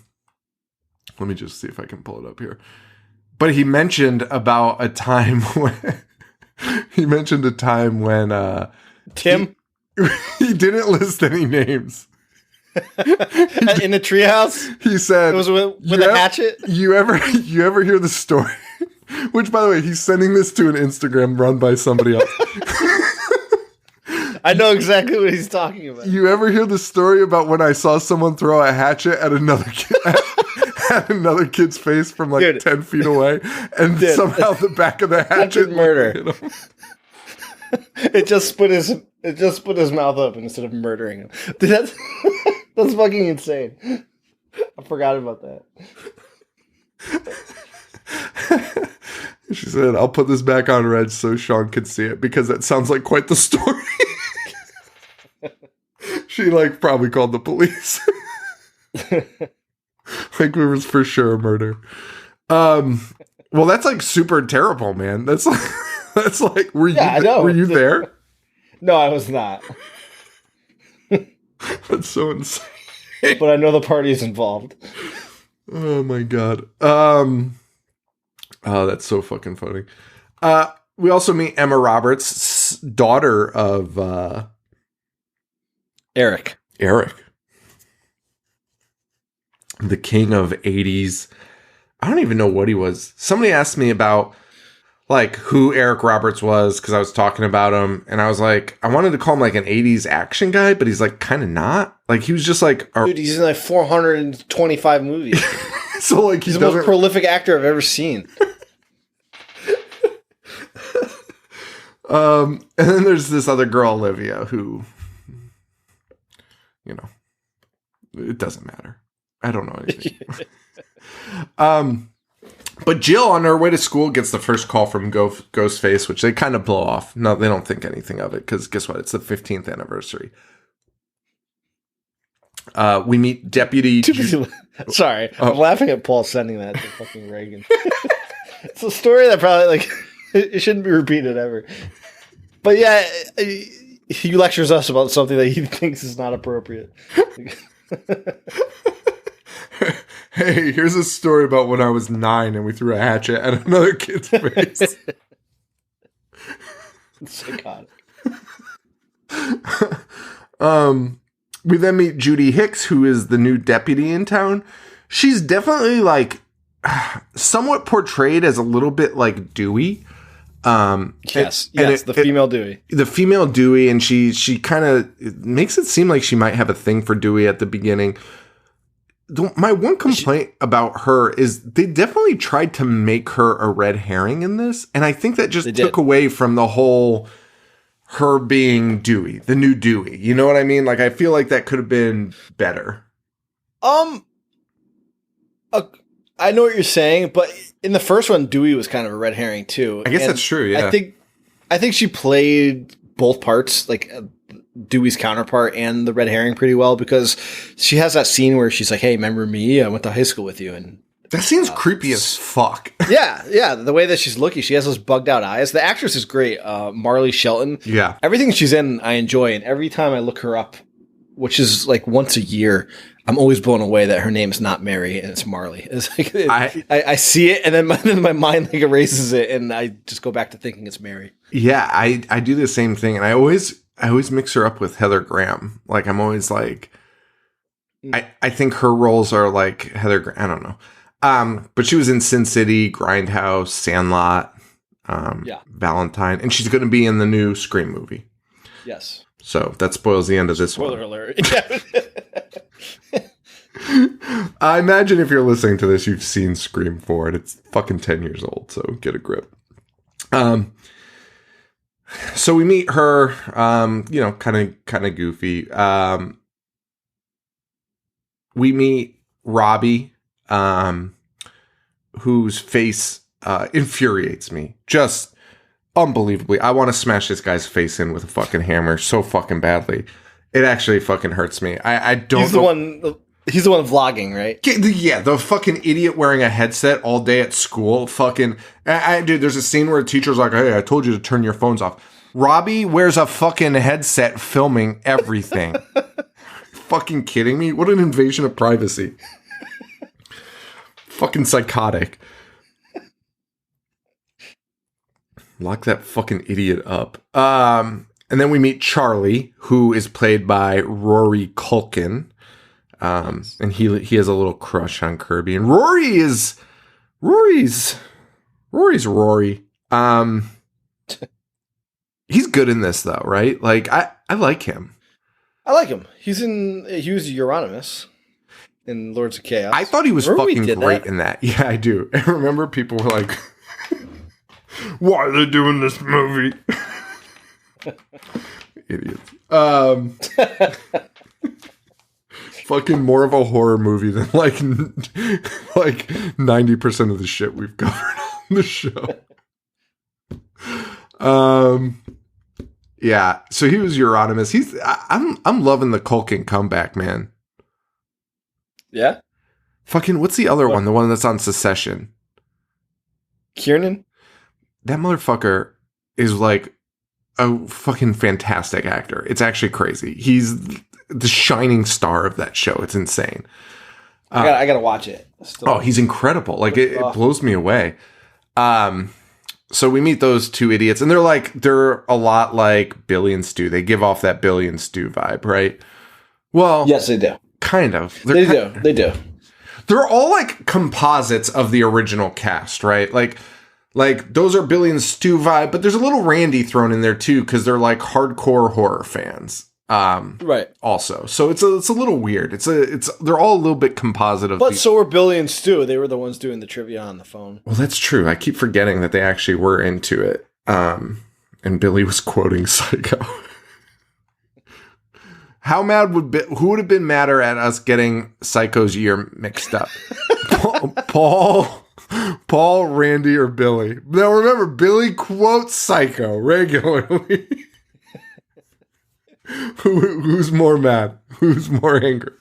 me just see if I can pull it up here. But he mentioned about a time when Tim? He didn't list any names. In the treehouse? He said, it was with a hatchet? You ever hear the story? Which, by the way, he's sending this to an Instagram run by somebody else. I know exactly what he's talking about. You ever hear the story about when I saw someone throw a hatchet at another kid, at another kid's face from like 10 feet away, and somehow the back of the hatchet murder hit him? It just split his mouth up instead of murdering him. Dude, that's fucking insane. I forgot about that. She said, I'll put this back on red so Sean can see it, because that sounds like quite the story. She like probably called the police. Like it was for sure a murder. Well, that's like super terrible, man. That's like were you there? No, I was not. That's so insane. But I know the parties involved. Oh my god. Oh, that's so fucking funny. We also meet Emma Roberts, daughter of Eric. The king of 80s. I don't even know what he was. Somebody asked me about like who Eric Roberts was because I was talking about him, and I was like, I wanted to call him like an 80s action guy, but he's like kind of not. Like he was just like Dude, he's in like 425 movies. So like he's the most prolific actor I've ever seen. And then there's this other girl, Olivia, who, you know, it doesn't matter. I don't know anything. But Jill, on her way to school, gets the first call from Ghostface, which they kind of blow off. No, they don't think anything of it, because guess what? It's the 15th anniversary. We meet Deputy... Sorry, I'm laughing at Paul sending that to fucking Reagan. It's a story that probably, like, it shouldn't be repeated ever. But yeah, he lectures us about something that he thinks is not appropriate. Hey, here's a story about when I was 9 and we threw a hatchet at another kid's face. It's psychotic. We then meet Judy Hicks, who is the new deputy in town. She's definitely like somewhat portrayed as a little bit like Dewey. Yes, the female Dewey. The female Dewey, and she kind of makes it seem like she might have a thing for Dewey at the beginning. My one complaint about her is they definitely tried to make her a red herring in this, and I think that just took away from the whole her being Dewey, the new Dewey. You know what I mean? Like, I feel like that could have been better. I know what you're saying, but in the first one, Dewey was kind of a red herring too. I guess that's true. Yeah, I think she played both parts, like Dewey's counterpart and the red herring, pretty well, because she has that scene where she's like, "Hey, remember me? I went to high school with you." And that scene's creepy as fuck. Yeah. The way that she's looking, she has those bugged out eyes. The actress is great. Marley Shelton. Yeah. Everything she's in, I enjoy. And every time I look her up, which is like once a year, I'm always blown away that her name's not Mary and it's Marley. It's like, I see it and then my mind like erases it and I just go back to thinking it's Mary. Yeah, I do the same thing. And I always mix her up with Heather Graham. Like, I'm always like, I think her roles are like Heather Graham. I don't know. But she was in Sin City, Grindhouse, Sandlot, Valentine, and she's going to be in the new Scream movie. Yes. So that spoils the end of this Spoiler one. alert. I imagine if you're listening to this, you've seen Scream 4, and it's fucking 10 years old, so get a grip. So we meet her, kind of goofy. We meet Robbie, whose face infuriates me just unbelievably. I want to smash this guy's face in with a fucking hammer so fucking badly. It actually fucking hurts me. I don't. He's the one vlogging, right? Yeah, the fucking idiot wearing a headset all day at school. Fucking, dude, there's a scene where a teacher's like, "Hey, I told you to turn your phones off." Robbie wears a fucking headset filming everything. Fucking kidding me? What an invasion of privacy. Fucking psychotic. Lock that fucking idiot up. And then we meet Charlie, who is played by Rory Culkin. And he has a little crush on Kirby. And Rory's Rory. He's good in this though, right? Like I like him. I like him. He was Euronymous in Lords of Chaos. I thought he was fucking great in that. Yeah, I do. I remember people were like, "Why are they doing this movie?" Idiots. Fucking more of a horror movie than like 90% of the shit we've covered on the show. Yeah. So he was Euronymous. I'm loving the Culkin comeback, man. Yeah. Fucking what's the other one? The one that's on Succession. Kiernan? That motherfucker is like a fucking fantastic actor. It's actually crazy. He's the shining star of that show. It's insane. I gotta watch it. He's incredible. Like it blows me away. So we meet those two idiots, and they're a lot like Billy and Stu. They give off that Billy and Stu vibe, right? Well, yes, they do. Kind of. They do. They're all like composites of the original cast, right? Like those are Billy and Stu vibe, but there's a little Randy thrown in there too because they're like hardcore horror fans. Right. Also, so it's a little weird. They're all a little bit composite of. But so were Billy and Stu. They were the ones doing the trivia on the phone. Well, that's true. I keep forgetting that they actually were into it. And Billy was quoting Psycho. Who would have been madder at us getting Psycho's year mixed up? Paul, Randy, or Billy? Now remember, Billy quotes Psycho regularly. Who's more mad? Who's more angry?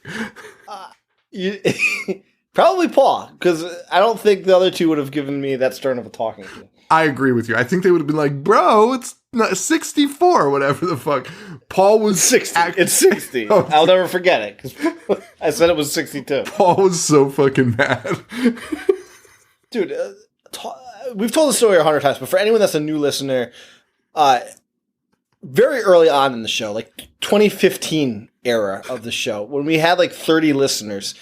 Probably Paul, because I don't think the other two would have given me that stern of a talking to. I agree with you. I think they would have been like, bro, it's not 64, whatever the fuck. Paul was 60. It's 60. I'll never forget it, because I said it was 62. Paul was so fucking mad. Dude, we've told the story 100 times, but for anyone that's a new listener, very early on in the show, like 2015 era of the show, when we had like 30 listeners,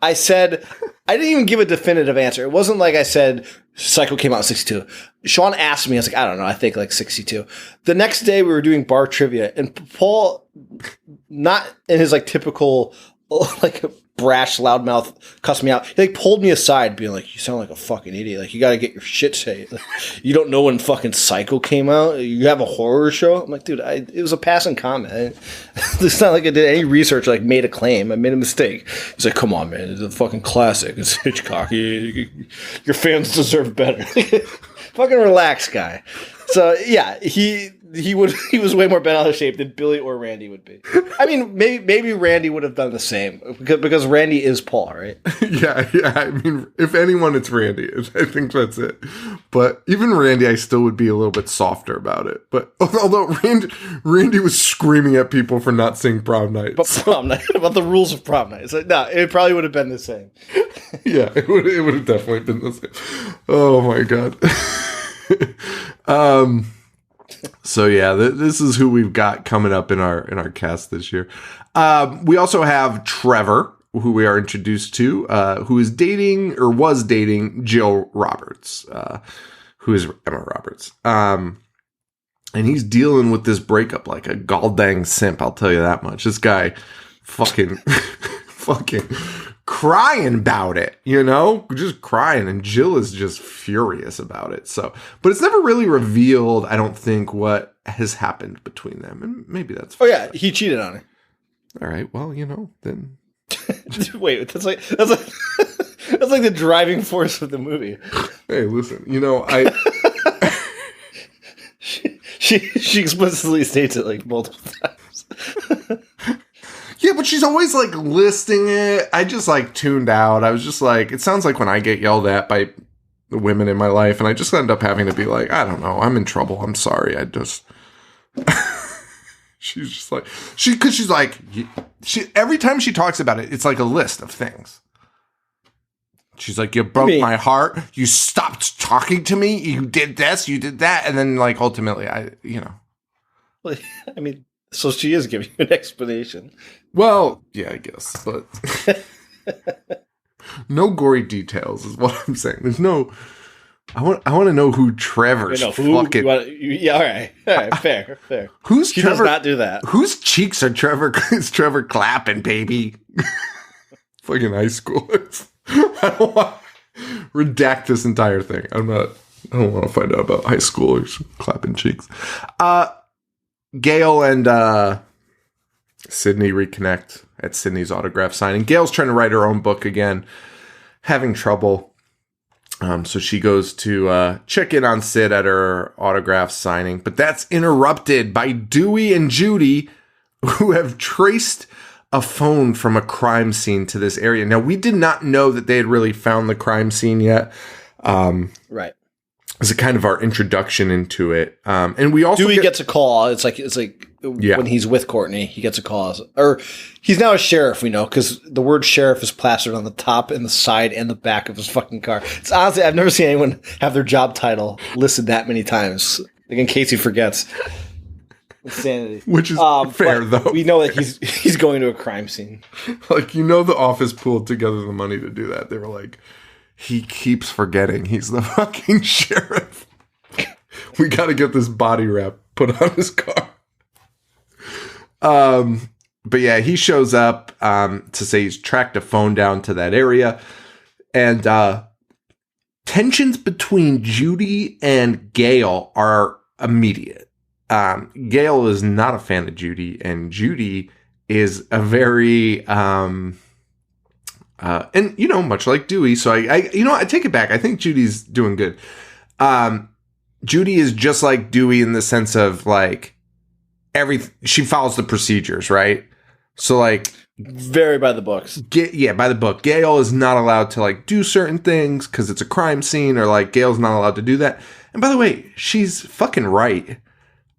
I said, I didn't even give a definitive answer. It wasn't like I said Psycho came out in 62. Sean asked me, I was like, I don't know, I think like 62. The next day we were doing bar trivia, and Paul, not in his like typical like brash loudmouth, cussed me out. He like pulled me aside being like, you sound like a fucking idiot. Like, you got to get your shit straight. Like, you don't know when fucking Psycho came out? You have a horror show? I'm like, dude, it was a passing comment. It's not like I did any research, like made a claim. I made a mistake. He's like, come on, man. It's a fucking classic. It's Hitchcock. Your fans deserve better. Fucking relax, guy. So yeah, he was way more bent out of shape than Billy or Randy would be. I mean, maybe Randy would have done the same because Randy is Paul, right? Yeah. I mean, if anyone, it's Randy. I think that's it. But even Randy, I still would be a little bit softer about it. But although Randy was screaming at people for not saying prom night, about the rules of prom night. So, no, it probably would have been the same. Yeah, it would have definitely been the same. Oh my god. So yeah, this is who we've got coming up in our cast this year. We also have Trevor, who we are introduced to, who is dating or was dating Jill Roberts, who is Emma Roberts. And he's dealing with this breakup like a goddamn simp. I'll tell you that much. This guy, fucking crying about it, just crying, and Jill is just furious about it. So, but it's never really revealed, I don't think, what has happened between them, and maybe that's fine. Oh yeah, he cheated on her. All right, well, then wait, that's like the driving force of the movie. Hey, listen, I she explicitly states it like multiple times. Yeah, but she's always like listing it. I just like tuned out. I was just like, it sounds like when I get yelled at by the women in my life, and I just end up having to be like, I don't know, I'm in trouble. I'm sorry. She's just like, she's like, every time she talks about it, it's like a list of things. She's like, you broke my heart. You stopped talking to me. You did this. You did that. And then like, ultimately, Well, I mean, so she is giving you an explanation. Well, yeah, I guess, but no gory details is what I'm saying. There's no. I want to know who Trevor's fucking. Yeah, all right, fair. Who's she Trevor? Does not do that. Whose cheeks are Trevor? Is Trevor clapping, baby? Fucking high schoolers. I don't want redact this entire thing. I don't want to find out about high schoolers clapping cheeks. Gail and Sydney reconnect at Sydney's autograph signing. Gail's trying to write her own book again, having trouble. So she goes to check in on Sid at her autograph signing, but that's interrupted by Dewey and Judy, who have traced a phone from a crime scene to this area. Now, we did not know that they had really found the crime scene yet. Right. is a kind of our introduction into it. And we also Dewey gets a call. It's like when he's with Courtney, he gets a call. Or he's now a sheriff, we know, because the word sheriff is plastered on the top and the side and the back of his fucking car. It's honestly, I've never seen anyone have their job title listed that many times. Like in case he forgets. Insanity. Which is fair, though. We know that he's going to a crime scene. Like, the office pooled together the money to do that. They were like, he keeps forgetting he's the fucking sheriff. We got to get this body wrap put on his car. But yeah, he shows up to say he's tracked a phone down to that area. And tensions between Judy and Gail are immediate. Gail is not a fan of Judy, and Judy is a very, and much like Dewey. So I take it back. I think Judy's doing good. Judy is just like Dewey in the sense of like she follows the procedures, right? So like very by the books. By the book. Gail is not allowed to like do certain things because it's a crime scene, or like Gail's not allowed to do that. And by the way, she's fucking right.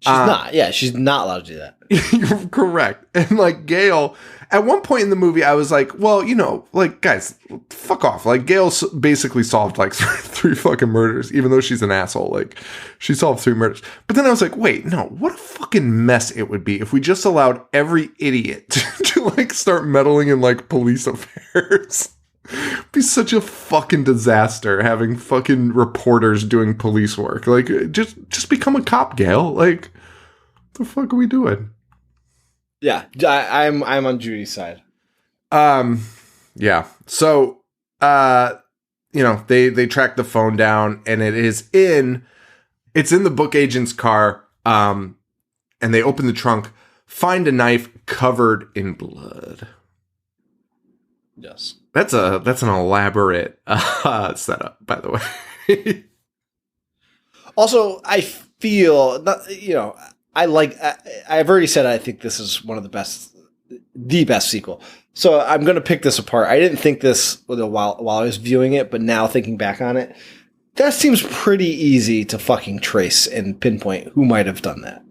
She's not. Yeah, she's not allowed to do that. You're correct. And like Gail, at one point in the movie, I was like, well, like, guys, fuck off. Like, Gail basically solved like three fucking murders, even though she's an asshole. Like, she solved 3 murders. But then I was like, wait, no, what a fucking mess it would be if we just allowed every idiot to like start meddling in like police affairs. It'd be such a fucking disaster having fucking reporters doing police work. Like, just become a cop, Gail. Like, what the fuck are we doing? Yeah, I'm on Judy's side. Yeah. So, they track the phone down, and it's in the book agent's car. And they open the trunk, find a knife covered in blood. Yes. That's an elaborate setup, by the way. Also, I feel I've already said I think this is one of the best sequel. So I'm going to pick this apart. I didn't think this while I was viewing it, but now thinking back on it, that seems pretty easy to fucking trace and pinpoint who might have done that.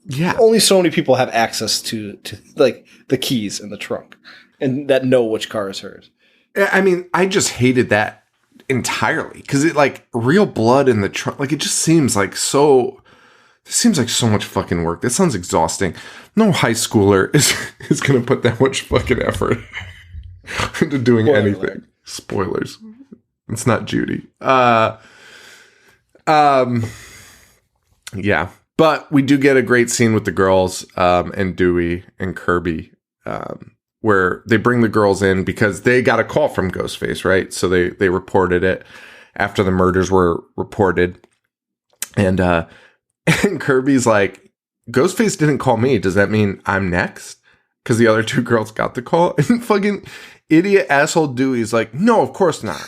Yeah. Only so many people have access to like the keys in the trunk and that know which car is hers. I mean, I just hated that entirely because it like real blood in the trunk. Like, it just seems like so. This seems like so much fucking work. That sounds exhausting. No high schooler is going to put that much fucking effort into doing anything. Spoilers. It's not Judy. Yeah. But we do get a great scene with the girls and Dewey and Kirby where they bring the girls in because they got a call from Ghostface, right? So they reported it after the murders were reported. And Kirby's like, Ghostface didn't call me. Does that mean I'm next? Because the other 2 girls got the call. And fucking idiot asshole Dewey's like, no, of course not.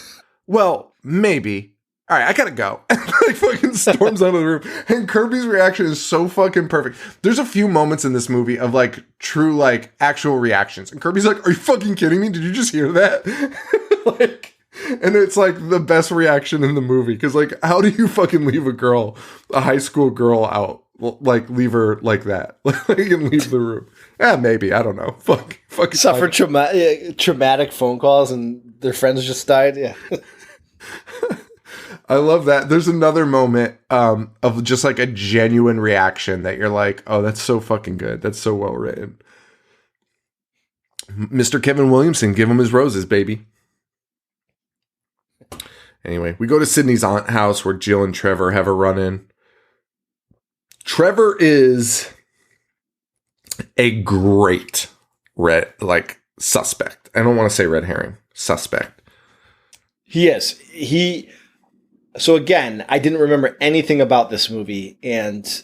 Well, maybe. All right, I gotta go. And like fucking storms out of the room. And Kirby's reaction is so fucking perfect. There's a few moments in this movie of like true like actual reactions. And Kirby's like, are you fucking kidding me? Did you just hear that? Like, and it's like the best reaction in the movie. Cause like, how do you fucking leave a high school girl out? Like, leave her like that. Like, and leave the room. Maybe. I don't know. Fucking suffer traumatic phone calls and their friends just died. Yeah. I love that. There's another moment of just like a genuine reaction that you're like, oh, that's so fucking good. That's so well written. Mr. Kevin Williamson, give him his roses, baby. Anyway, we go to Sydney's aunt house where Jill and Trevor have a run-in. Trevor is a great suspect. I don't want to say red herring. Suspect. He is. So again, I didn't remember anything about this movie, and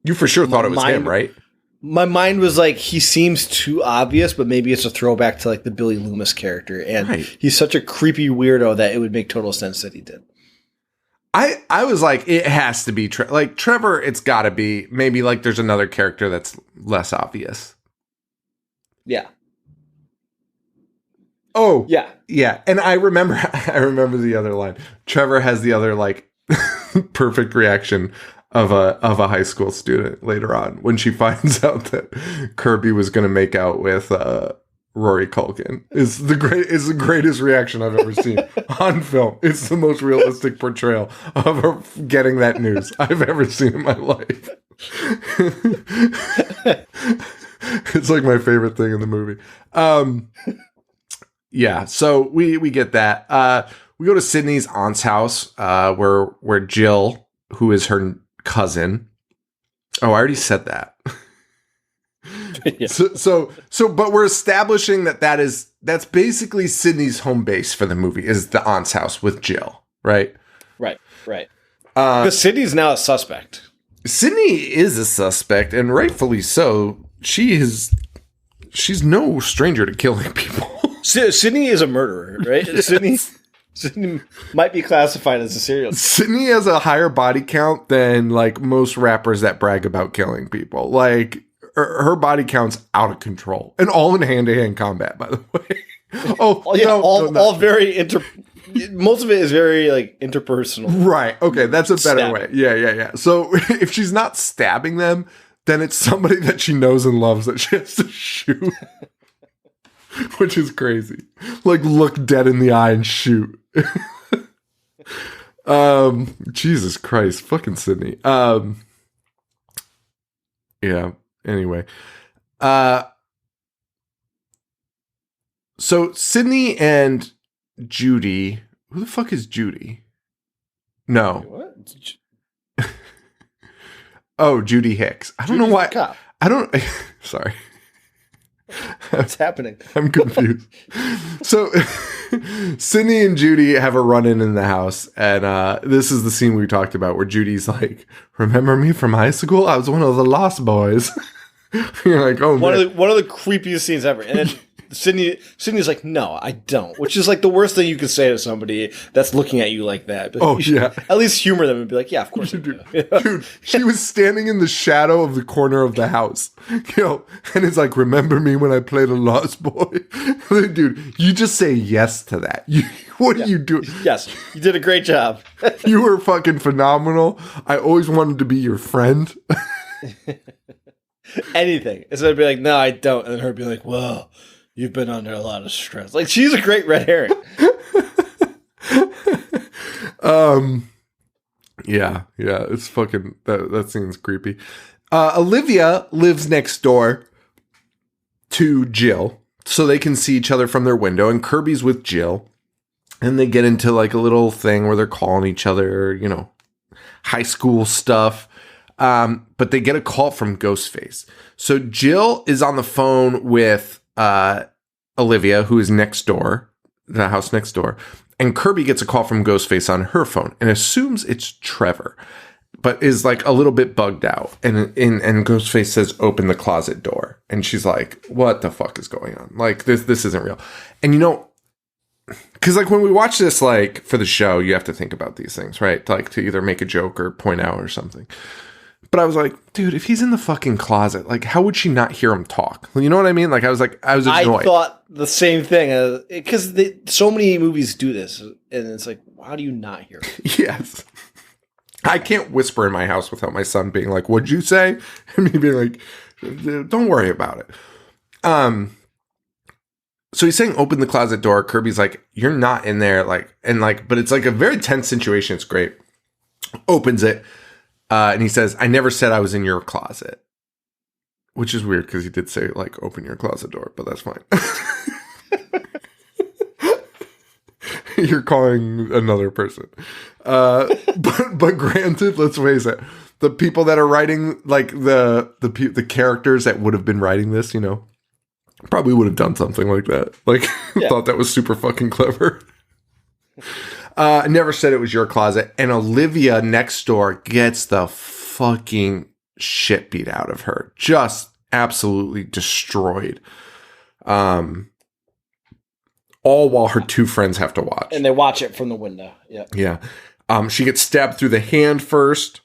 you for sure thought it was him, right? My mind was like, he seems too obvious, but maybe it's a throwback to like the Billy Loomis character, and He's such a creepy weirdo that it would make total sense that he did. I was like, it has to be Trevor. It's got to be. Maybe like there's another character that's less obvious. Yeah. Oh, yeah. Yeah. And I remember the other line. Trevor has the other like perfect reaction of a high school student later on when she finds out that Kirby was going to make out with Rory Culkin is the greatest reaction I've ever seen on film. It's the most realistic portrayal of her getting that news I've ever seen in my life. It's like my favorite thing in the movie. Yeah, so we get that. We go to Sydney's aunt's house, where Jill, who is her cousin. Oh, I already said that. Yeah. So, but we're establishing that's basically Sydney's home base for the movie is the aunt's house with Jill, right? Right. Because Sydney's now a suspect. Sydney is a suspect, and rightfully so. She's no stranger to killing people. Sydney is a murderer, right? Sydney might be classified as a serial killer. Sydney has a higher body count than like most rappers that brag about killing people. Like her body count's out of control, and all in hand-to-hand combat, by the way. All very most of it is very like interpersonal. Right. Okay, that's a better Stabbing. way. Yeah. So if she's not stabbing them, then it's somebody that she knows and loves that she has to shoot. Which is crazy. Like, look dead in the eye and shoot. Jesus Christ. Fucking Sydney. Yeah. Anyway. So Sydney and Judy. Who the fuck is Judy? No. What? Oh, Judy Hicks. I don't know why. Cop. I don't. Sorry. What's happening? I'm confused. So, Sydney and Judy have a run-in in the house, and this is the scene we talked about where Judy's like, "Remember me from high school? I was one of the Lost Boys." You're like, "Oh, one of the creepiest scenes ever." And then Sydney's like, "No, I don't," which is like the worst thing you could say to somebody that's looking at you like that. But oh yeah, at least humor them and be like, "Yeah, of course, dude, she was standing in the shadow of the corner of the house, and it's like, remember me when I played a Lost Boy?" Dude, you just say yes to that. What are you doing? Yes, you did a great job. You were fucking phenomenal. I always wanted to be your friend. Anything. Instead of be like, "No, I don't," and then her be like, "Well, you've been under a lot of stress." Like, she's a great red herring. Yeah, it's fucking, that scene's creepy. Olivia lives next door to Jill, so they can see each other from their window, and Kirby's with Jill, and they get into like a little thing where they're calling each other, high school stuff. But they get a call from Ghostface. So Jill is on the phone with Olivia, who is next door, the house next door. And Kirby gets a call from Ghostface on her phone and assumes it's Trevor, but is like a little bit bugged out. And Ghostface says, "Open the closet door." And she's like, "What the fuck is going on? Like, this isn't real." And because like when we watch this, like for the show, you have to think about these things, right? Like to either make a joke or point out or something. But I was like, dude, if he's in the fucking closet, like, how would she not hear him talk? You know what I mean? Like, I was annoyed. I thought the same thing. Because so many movies do this. And it's like, how do you not hear it? Yes. I can't whisper in my house without my son being like, "What'd you say?" And me being like, "Don't worry about it." So he's saying, "Open the closet door." Kirby's like, "You're not in there." But it's like a very tense situation. It's great. Opens it. And he says, "I never said I was in your closet," which is weird because he did say, like, "Open your closet door," but that's fine. You're calling another person. But granted, let's face it, the people that are writing, like the characters that would have been writing this, probably would have done something like that. Like, yeah. Thought that was super fucking clever. I never said it was your closet. And Olivia next door gets the fucking shit beat out of her. Just absolutely destroyed. All while her two friends have to watch. And they watch it from the window. Yeah. Yeah. She gets stabbed through the hand first,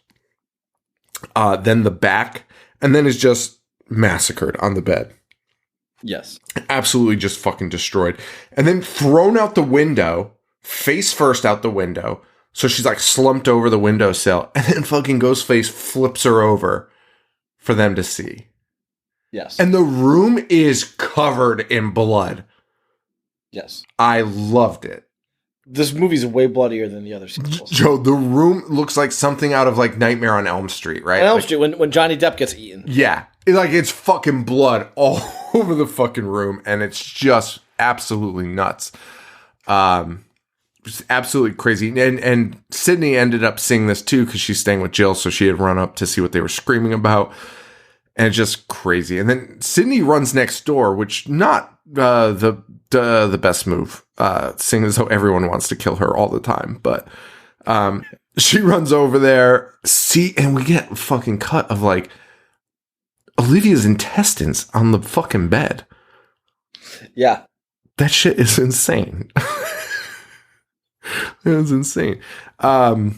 then the back, and then is just massacred on the bed. Yes. Absolutely just fucking destroyed. And then thrown out the window, face first out the window, So she's like slumped over the windowsill, and then fucking Ghostface flips her over for them to see. Yes. And the room is covered in blood. Yes. I loved it. This movie's way bloodier than the other sequels. Joe, the room looks like something out of like Nightmare on Elm Street, right? On Elm like, Street, when Johnny Depp gets eaten. Yeah. It's fucking blood all over the fucking room, and it's just absolutely nuts. Just absolutely crazy. And Sydney ended up seeing this too because she's staying with Jill, so she had run up to see what they were screaming about. And it's just crazy. And then Sydney runs next door, which not the best move, seeing as though everyone wants to kill her all the time. But she runs over there, and we get a fucking cut of like Olivia's intestines on the fucking bed. Yeah. That shit is insane. It was insane. And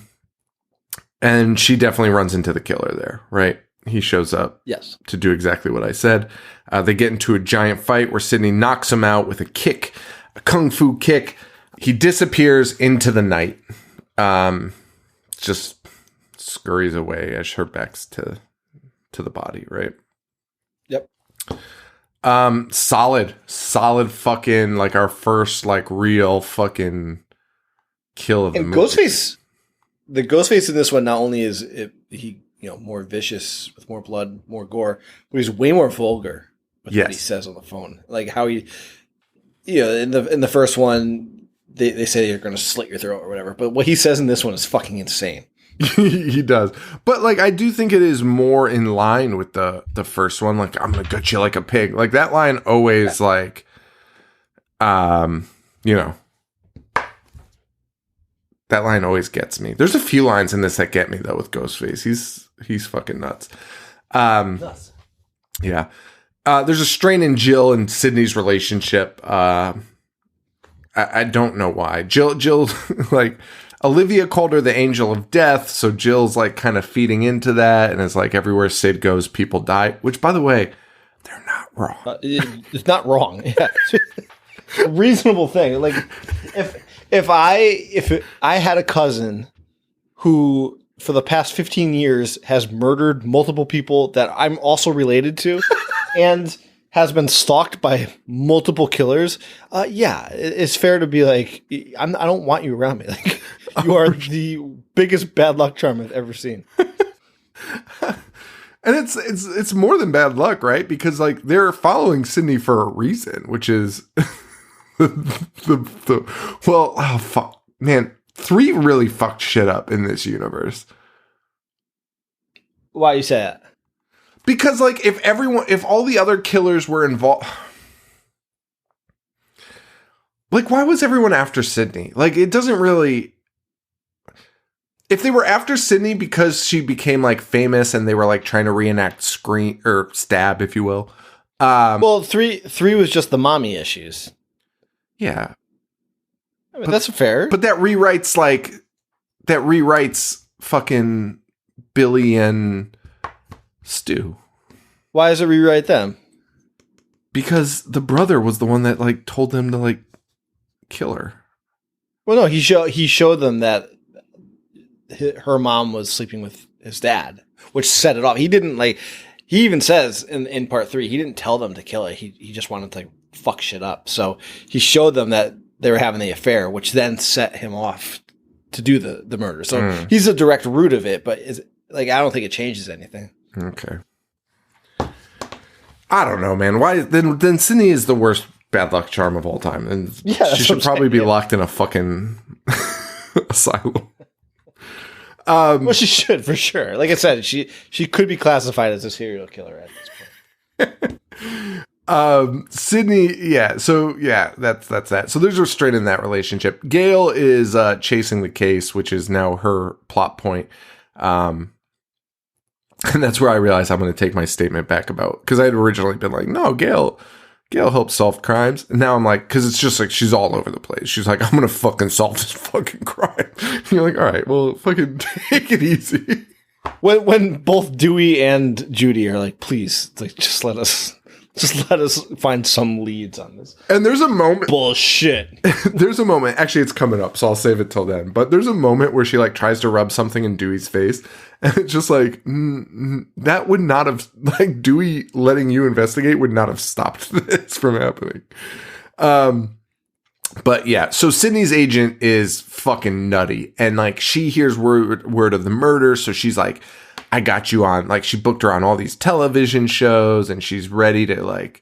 she definitely runs into the killer there, right? He shows up to do exactly what I said. They get into a giant fight where Sydney knocks him out with a kick, a kung fu kick. He disappears into the night. Just scurries away as her back's to the body, right? Yep. Solid fucking, like our first like real fucking kill of the movie. The Ghostface in this one, not only is he more vicious with more blood, more gore, but he's way more vulgar with what he says on the phone. Like how he, in the first one, they say you're going to slit your throat or whatever, but what he says in this one is fucking insane. He does. But like I do think it is more in line with the first one. Like, I'm gonna gut you like a pig. Like that line always like that line always gets me. There's a few lines in this that get me though with Ghostface. He's fucking nuts. Nuts. Yeah. There's a strain in Jill and Sydney's relationship. I don't know why. Jill like Olivia called her the angel of death, so Jill's like kind of feeding into that, and it's like everywhere Sid goes, people die. Which, by the way, they're not wrong. It's not wrong. Yeah, it's a reasonable thing. Like if I had a cousin who for the past 15 years has murdered multiple people that I'm also related to, and has been stalked by multiple killers, it's fair to be like, I don't want you around me. Like, you are the biggest bad luck charm I've ever seen. And it's more than bad luck, right? Because like they're following Sydney for a reason, which is fuck, man, 3 really fucked shit up in this universe. Why you say that? Because like if all the other killers were involved, like why was everyone after Sydney? Like it doesn't really. If they were after Sydney because she became like famous and they were like trying to reenact Scream or Stab, if you will. Well, three was just the mommy issues. Yeah, I mean, that's fair. But that rewrites fucking Billy and Stu. Why does it rewrite them? Because the brother was the one that like told them to like kill her. Well, no, he showed them that her mom was sleeping with his dad, which set it off. He didn't like. He even says in part 3, he didn't tell them to kill it. He just wanted to like fuck shit up. So he showed them that they were having the affair, which then set him off to do the murder. So he's a direct root of it, but I don't think it changes anything. Okay. I don't know, man. Why then Sydney is the worst bad luck charm of all time, and she should probably be locked in a fucking asylum. Well, she should for sure. Like I said, she could be classified as a serial killer at this point. Sydney, yeah. So yeah, that's that. So there's a restraint in that relationship. Gail is chasing the case, which is now her plot point. And that's where I realized I'm going to take my statement back about, because I had originally been like, no, Gail helps solve crimes. And now I'm like, because it's just like she's all over the place. She's like, I'm going to fucking solve this fucking crime. And you're like, all right, well, fucking take it easy. When both Dewey and Judy are like, please, like, just let us Just let us find some leads on this. And there's a moment. Bullshit. There's a moment. Actually, it's coming up, so I'll save it till then. But there's a moment where she like tries to rub something in Dewey's face, and it's just like that would not have like Dewey letting you investigate would not have stopped this from happening. But yeah, so Sydney's agent is fucking nutty, and like she hears word of the murder, so she's like, I got you on, like she booked her on all these television shows, and she's ready to like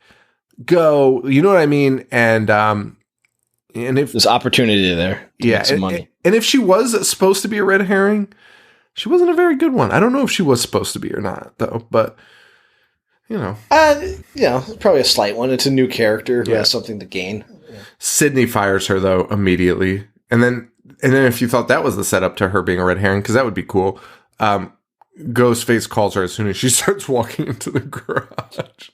go, you know what I mean? And if there's opportunity there, to yeah, get some money. And if she was supposed to be a red herring, she wasn't a very good one. I don't know if she was supposed to be or not, though. But you know, probably a slight one. It's a new character who has something to gain. Yeah. Sydney fires her though immediately, and then if you thought that was the setup to her being a red herring, because that would be cool. Ghostface calls her as soon as she starts walking into the garage.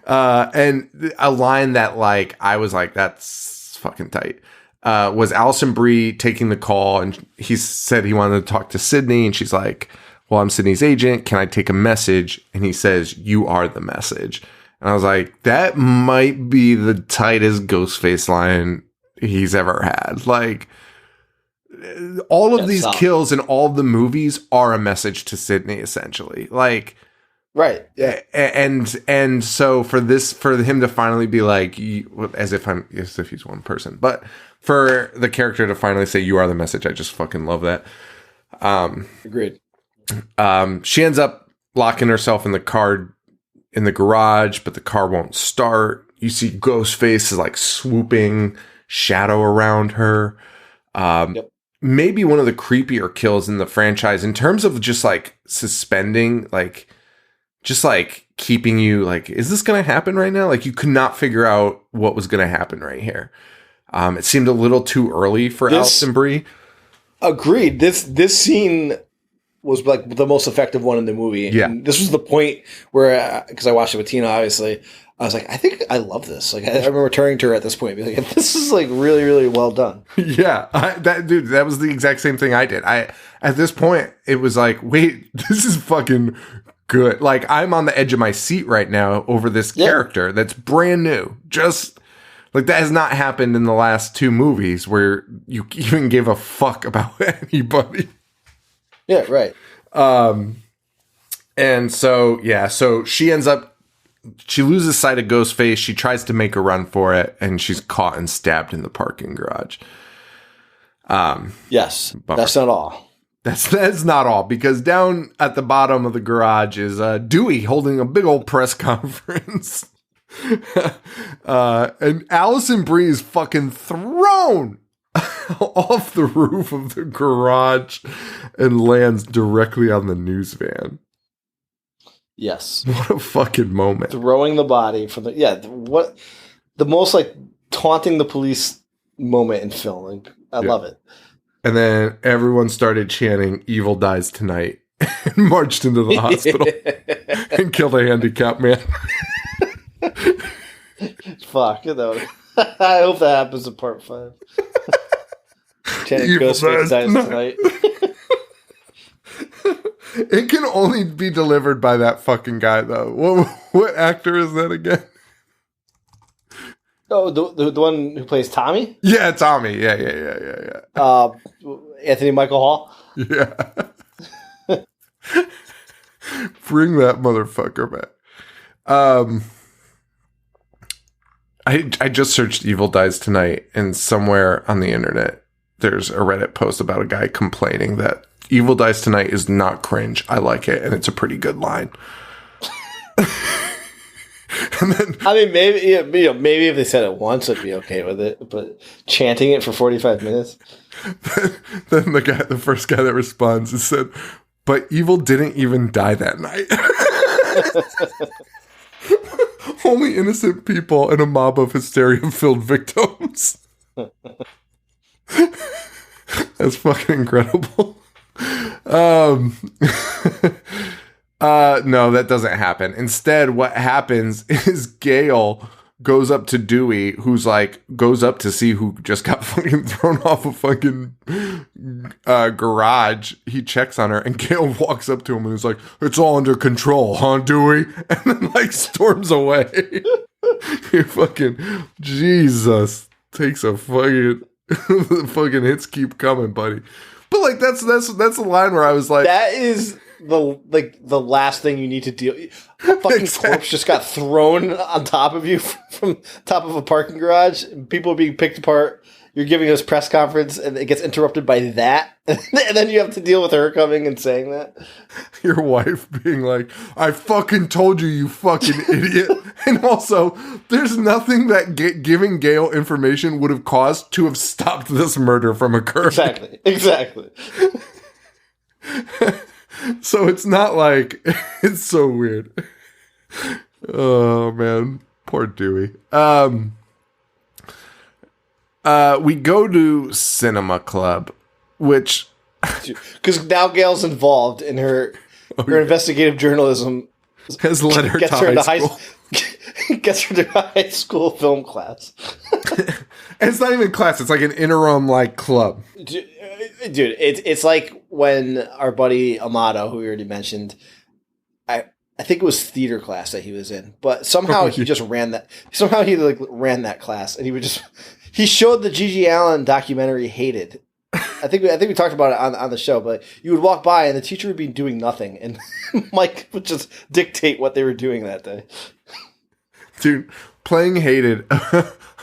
And a line that like I was like, that's fucking tight. Was Alison Brie taking the call, and he said he wanted to talk to Sydney, and she's like, well, I'm Sydney's agent. Can I take a message? And he says, you are the message. And I was like, that might be the tightest Ghostface line he's ever had. Like, all of these kills in all of the movies are a message to Sydney, essentially. Like, right. Yeah. And so for him to finally be like, as if he's one person, but for the character to finally say, you are the message. I just fucking love that. Agreed. She ends up locking herself in the car in the garage, but the car won't start. You see Ghostface is like swooping shadow around her. Yep. Maybe one of the creepier kills in the franchise in terms of just like suspending, like just like keeping you like, is this going to happen right now? Like you could not figure out what was going to happen right here. It seemed a little too early for Alison Brie. Agreed. This scene was like the most effective one in the movie. Yeah. And this was the point where, because I watched it with Tina, obviously, I was like, I think I love this. Like, I remember turning to her at this point and be like, this is like really, really well done. Yeah. That was the exact same thing I did. At this point, it was like, wait, this is fucking good. Like, I'm on the edge of my seat right now over this character that's brand new. Just like that has not happened in the last two movies where you even gave a fuck about anybody. Yeah, right. And so, yeah, so she loses sight of Ghostface. She tries to make a run for it, and she's caught and stabbed in the parking garage. Yes, bummer. That's not all. That's not all, because down at the bottom of the garage is Dewey holding a big old press conference. And Alison Brie is fucking thrown off the roof of the garage and lands directly on the news van. Yes. What a fucking moment. Throwing the body from the most like taunting the police moment in film. Like, I love it. And then everyone started chanting "Evil dies tonight" and marched into the hospital and killed a handicapped man. Fuck, you know. I hope that happens in part 5. Chanting Ghostface dies tonight. It can only be delivered by that fucking guy, though. What actor is that again? Oh, the one who plays Tommy? Yeah, Tommy. Yeah. Anthony Michael Hall? Yeah. Bring that motherfucker back. I just searched "Evil Dies Tonight," and somewhere on the internet there's a Reddit post about a guy complaining that "Evil Dies Tonight" is not cringe. I like it, and it's a pretty good line. And then, I mean, maybe if they said it once, I'd be okay with it. But chanting it for 45 minutes. Then the first guy that responds is said, "But Evil didn't even die that night." Only innocent people and a mob of hysteria-filled victims. That's fucking incredible. No, that doesn't happen. Instead, what happens is Gail goes up to Dewey, who's like, goes up to see who just got fucking thrown off a fucking garage. He checks on her, and Gale walks up to him and is like, "It's all under control, huh, Dewey?" And then like storms away. He fucking, Jesus, takes a fucking, the fucking hits keep coming, buddy. But like that's a line where I was like, that is the last thing you need to deal. A fucking corpse just got thrown on top of you from top of a parking garage. People are being picked apart. You're giving us press conference, and it gets interrupted by that, and then you have to deal with her coming and saying that. Your wife being like, "I fucking told you, you fucking idiot." And also, there's nothing that giving Gale information would have caused to have stopped this murder from occurring. Exactly. So it's not like, it's so weird. Oh man, poor Dewey. We go to Cinema Club, which because now Gale's involved in her investigative journalism has led her to high school. Gets her to high school film class. And it's not even class; it's like an interim like club. Dude, it's like when our buddy Amato, who we already mentioned, I think it was theater class that he was in, but somehow he just ran that. Somehow he ran that class, and he showed the Gigi Allen documentary Hated. I think we talked about it on the show, but you would walk by and the teacher would be doing nothing, and Mike would just dictate what they were doing that day. Dude, playing Hated.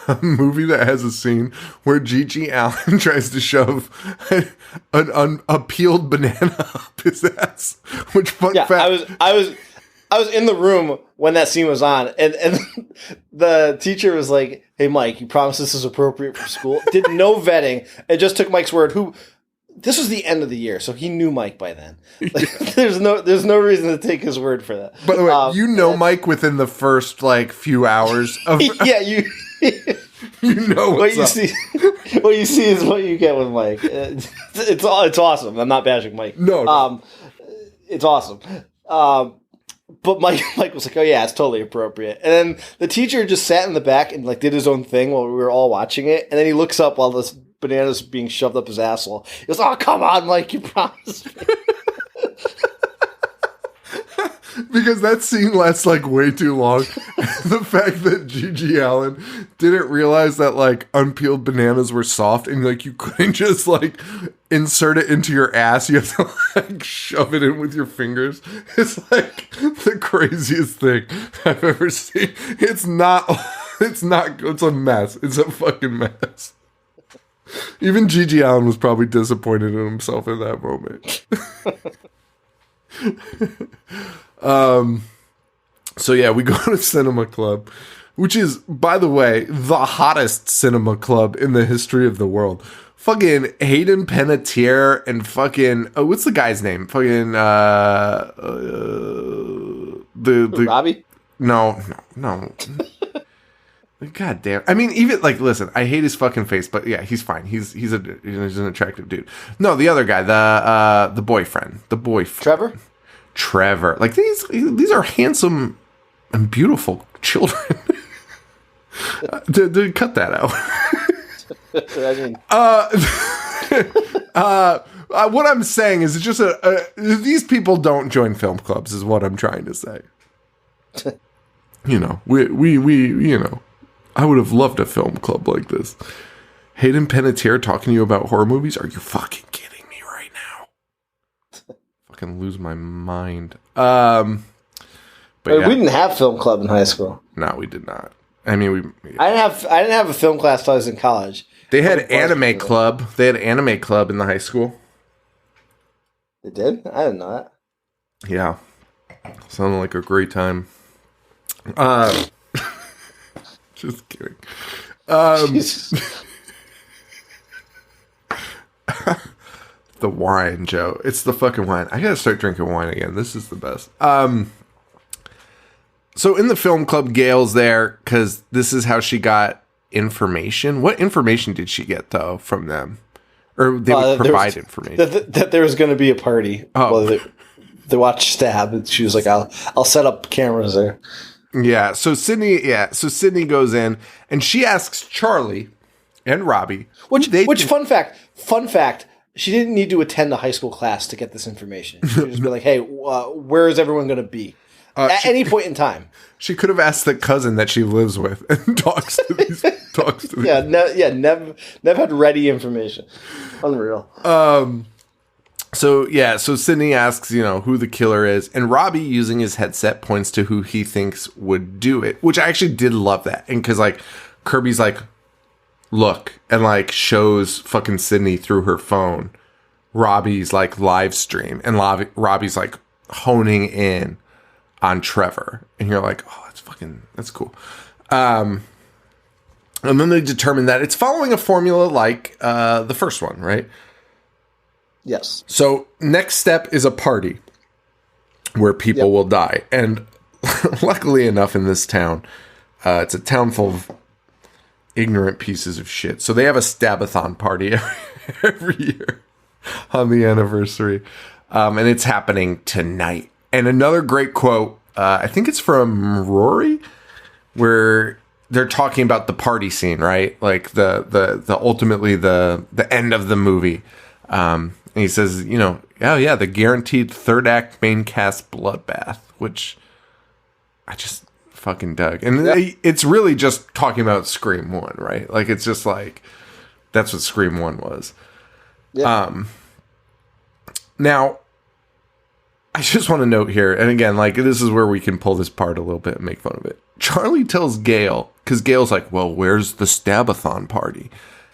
A movie that has a scene where Gigi Allen tries to shove an peeled banana up his ass. Which fun fact? I was in the room when that scene was on, and the teacher was like, "Hey, Mike, you promise this is appropriate for school?" Did no vetting and just took Mike's word. This was the end of the year, so he knew Mike by then. Like, there's no reason to take his word for that. By the way, Mike within the first few hours of you know what you see. What you see is what you get with Mike. It's awesome. I'm not bashing Mike. No. It's awesome. But Mike was like, "Oh yeah, it's totally appropriate." And then the teacher just sat in the back and did his own thing while we were all watching it. And then he looks up while this banana's being shoved up his asshole. He goes, "Oh, come on, Mike, you promised me." Because that scene lasts way too long. The fact that Gigi Allen didn't realize that unpeeled bananas were soft and you couldn't just insert it into your ass. You have to shove it in with your fingers. It's the craziest thing I've ever seen. It's a mess. It's a fucking mess. Even Gigi Allen was probably disappointed in himself in that moment. So yeah, we go to Cinema Club, which is, by the way, the hottest cinema club in the history of the world. Fucking Hayden Panettiere and fucking what's the guy's name? Fucking the Robbie? No. God damn. I mean, even listen, I hate his fucking face, but yeah, he's fine. He's an attractive dude. No, the other guy, the boyfriend. Trevor. These are handsome and beautiful children. to cut that out. What I'm saying is, it's just these people don't join film clubs, is what I'm trying to say. We I would have loved a film club like this. Hayden Panettiere talking to you about horror movies? Are you fucking kidding me right now? Fucking lose my mind. But yeah. We didn't have film club in high school. No, we did not. I mean, I didn't have a film class till I was in college. They had anime club. They had anime club in the high school. They did? I didn't know that. Yeah. Sounded like a great time. Just kidding. The wine, Joe. It's the fucking wine. I gotta start drinking wine again. This is the best. So in the film club, Gail's there because this is how she got information. What information did she get, though, from them? Or they would provide information? That there was going to be a party. Oh. Well, they watched Stab, and she was like, I'll set up cameras there. Yeah. So Sydney goes in and she asks Charlie and Robbie. Which fun fact, she didn't need to attend the high school class to get this information. She could just be like, hey, where is everyone going to be? At any point in time. She could have asked the cousin that she lives with and talks to these. Nev had ready information. Unreal. So Sydney asks, who the killer is, and Robbie, using his headset, points to who he thinks would do it, which I actually did love that. And because, Kirby's like, look, and, shows fucking Sydney through her phone Robbie's, live stream, and Robbie's, honing in on Trevor. And you're like, oh, that's cool. And then they determine that it's following a formula like the first one, right? Yes. So next step is a party where people will die. And luckily enough in this town, it's a town full of ignorant pieces of shit. So they have a stab-a-thon party every year on the anniversary. And it's happening tonight. And another great quote, I think it's from Rory, where they're talking about the party scene, right? The ultimately the end of the movie. And he says, the guaranteed third act main cast bloodbath, which I just fucking dug. And it's really just talking about Scream 1, right? It's just that's what Scream 1 was. Yeah. Now, I just want to note here, and again, this is where we can pull this apart a little bit and make fun of it. Charlie tells Gail, because Gail's like, well, where's the stab-a-thon party?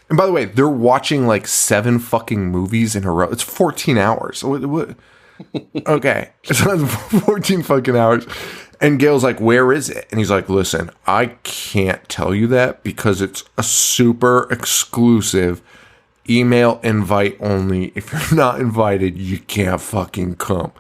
And by the way, they're watching 7 fucking movies in a row. It's 14 hours. What? Okay. It's 14 fucking hours. And Gail's like, where is it? And he's like, listen, I can't tell you that because it's a super exclusive email invite only. If you're not invited, you can't fucking come.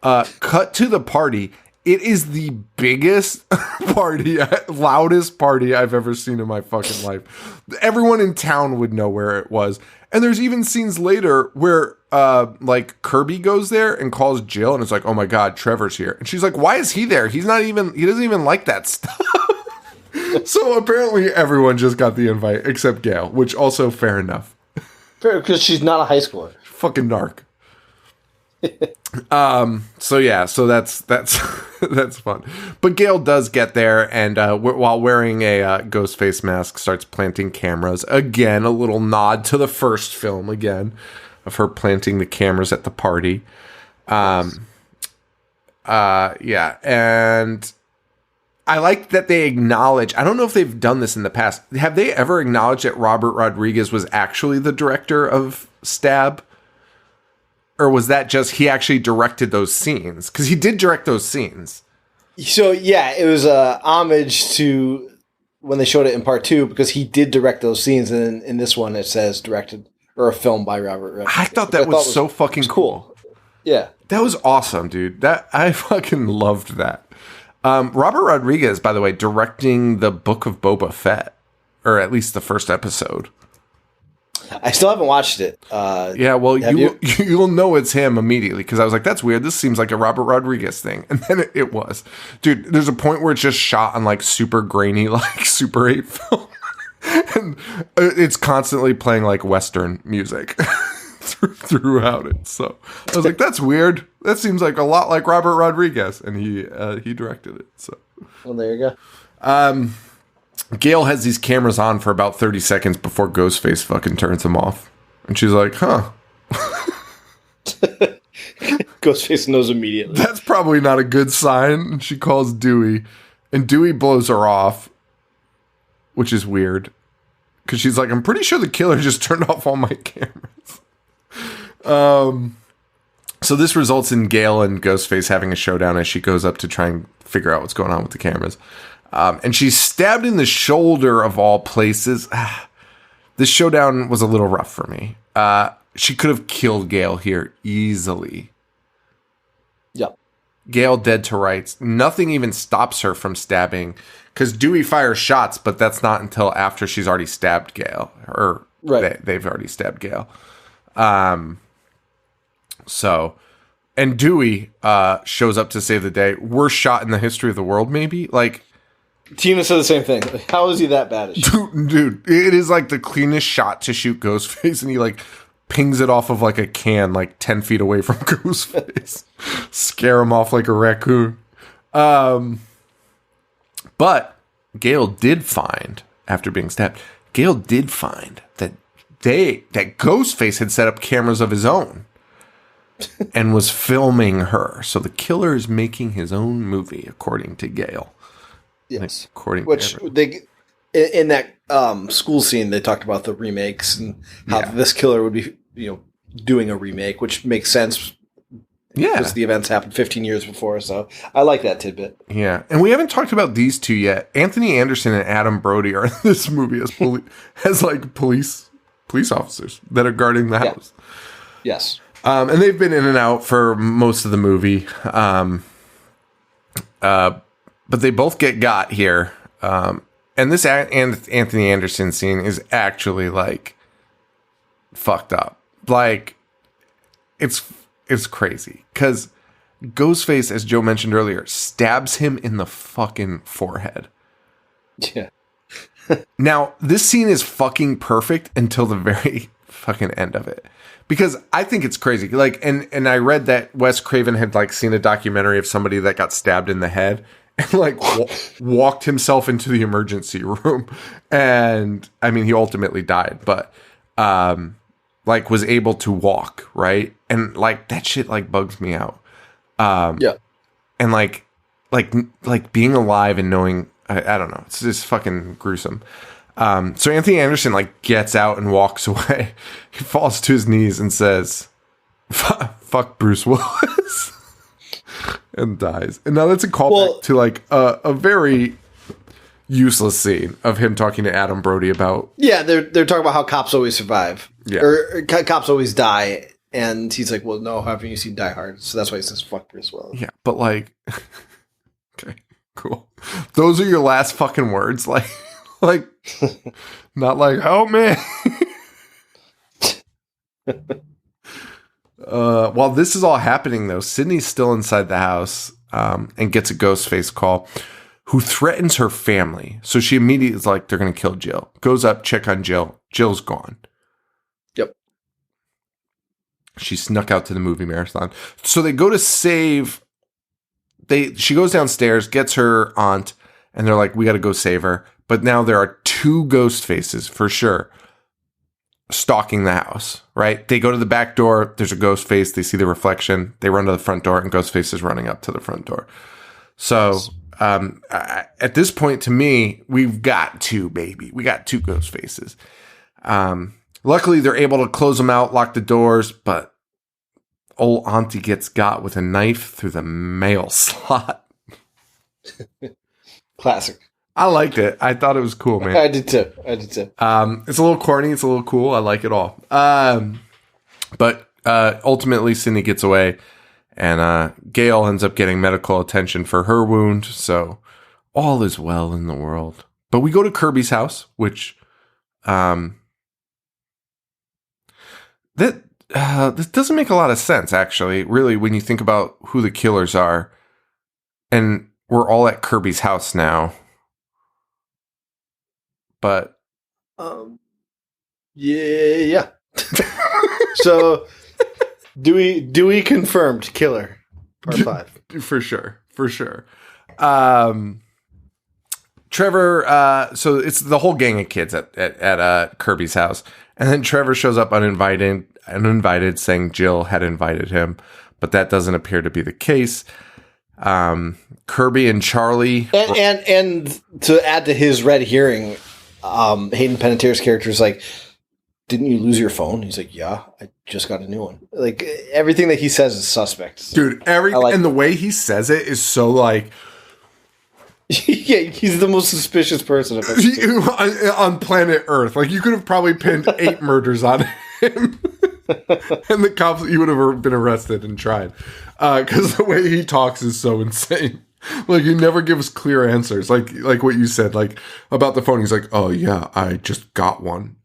Cut to the party. It is the biggest party, loudest party I've ever seen in my fucking life. Everyone in town would know where it was. And there's even scenes later where, Kirby goes there and calls Jill, and it's like, oh my God, Trevor's here. And she's like, why is he there? He doesn't even like that stuff. So apparently everyone just got the invite, except Gail, which also fair enough. Fair, because she's not a high schooler. Fucking narc. So that's that's fun. But Gail does get there, and while wearing a ghost face mask, starts planting cameras again. A little nod to the first film again of her planting the cameras at the party. And I like that they acknowledge. I don't know if they've done this in the past. Have they ever acknowledged that Robert Rodriguez was actually the director of Stab? Or was that just he actually directed those scenes? Because he did direct those scenes. So, yeah, it was a homage to when they showed it in part 2, because he did direct those scenes. And in this one, it says directed, or a film by Robert Rodriguez. I thought that was so fucking cool. Yeah. That was awesome, dude. I fucking loved that. Robert Rodriguez, by the way, directing the Book of Boba Fett. Or at least the first episode. I still haven't watched it. Yeah, well, you'll know it's him immediately, because I was like, that's weird. This seems like a Robert Rodriguez thing. And then it was. Dude, there's a point where it's just shot on super grainy, Super 8 film. And it's constantly playing Western music throughout it. So I was like, that's weird. That seems like a lot like Robert Rodriguez. And he directed it. So, well, there you go. Gail has these cameras on for about 30 seconds before Ghostface fucking turns them off. And she's like, huh. Ghostface knows immediately. That's probably not a good sign. And she calls Dewey. And Dewey blows her off, which is weird. Because she's like, I'm pretty sure the killer just turned off all my cameras. So this results in Gail and Ghostface having a showdown as she goes up to try and figure out what's going on with the cameras. And she's stabbed in the shoulder of all places. This showdown was a little rough for me. She could have killed Gail here easily. Yep. Gail dead to rights. Nothing even stops her from stabbing. Because Dewey fires shots, but that's not until after she's already stabbed Gail. Or they've already stabbed Gail. And Dewey shows up to save the day. Worst shot in the history of the world, maybe? Like, Tina said the same thing. How is he that bad at shooting? dude, it is like the cleanest shot to shoot Ghostface, and he like pings it off of like a can like 10 feet away from Ghostface. Scare him off like a raccoon. But Gale did find, after being stabbed, Gale did find that Ghostface had set up cameras of his own and was filming her. So the killer is making his own movie, according to Gale. Yes. According Which to they in that school scene, they talked about the remakes and how this killer would be, doing a remake, which makes sense. Yeah. Because the events happened 15 years before. So I like that tidbit. Yeah. And we haven't talked about these two yet. Anthony Anderson and Adam Brody are in this movie as police officers that are guarding the house. Yes. And they've been in and out for most of the movie. But they both get got here. And this Anthony Anderson scene is actually like fucked up. Like it's crazy because Ghostface, as Joe mentioned earlier, stabs him in the fucking forehead. Yeah. Now, this scene is fucking perfect until the very fucking end of it. Because I think it's crazy. Like, and I read that Wes Craven had like seen a documentary of somebody that got stabbed in the head and like walked himself into the emergency room. And I mean, he ultimately died, but like was able to walk, right? And like that shit like bugs me out. Yeah. And like being alive and knowing, I don't know, it's just fucking gruesome. So Anthony Anderson like gets out and walks away. He falls to his knees and says, "Fuck Bruce Willis," and dies. And now that's a callback to like a very useless scene of him talking to Adam Brody about. Yeah, they're talking about how cops always survive, or cops always die, and he's like, "Well, no, haven't you seen Die Hard?" So that's why he says, "Fuck Bruce Willis." Yeah, but like, okay, cool. Those are your last fucking words, like. Like, not like, oh man. While this is all happening, though, Sydney's still inside the house and gets a Ghostface call who threatens her family. So she immediately is like, they're going to kill Jill. Goes up, check on Jill. Jill's gone. Yep. She snuck out to the movie marathon. So they go to save. She goes downstairs, gets her aunt, and they're like, we got to go save her. But now there are two ghost faces for sure stalking the house, right? They go to the back door. There's a ghost face. They see the reflection. They run to the front door and Ghostface is running up to the front door. So at this point, to me, we've got two, baby. We got two ghost faces. Luckily, they're able to close them out, lock the doors, but old auntie gets got with a knife through the mail slot. Classic. I liked it. I thought it was cool, man. I did too. It's a little corny. It's a little cool. I like it all. But ultimately, Sydney gets away, and Gail ends up getting medical attention for her wound. So all is well in the world. But we go to Kirby's house, which this doesn't make a lot of sense, actually, really, when you think about who the killers are. And we're all at Kirby's house now. But yeah. So Dewey confirmed killer part 5 for sure. Trevor. So it's the whole gang of kids at Kirby's house, and then Trevor shows up uninvited, saying Jill had invited him, but that doesn't appear to be the case. Kirby and Charlie, and to add to his red herring. Hayden Panettiere's character is like, didn't you lose your phone? He's like, yeah, I just got a new one. Like, everything that he says is suspect. So dude, and the way he says it is so like... Yeah, he's the most suspicious person I've ever seen. On planet Earth. Like, you could have probably pinned 8 murders on him. And the cops, he would have been arrested and tried. Because the way he talks is so insane. Like, he never gives clear answers. Like what you said, like, about the phone. He's like, oh, yeah, I just got one.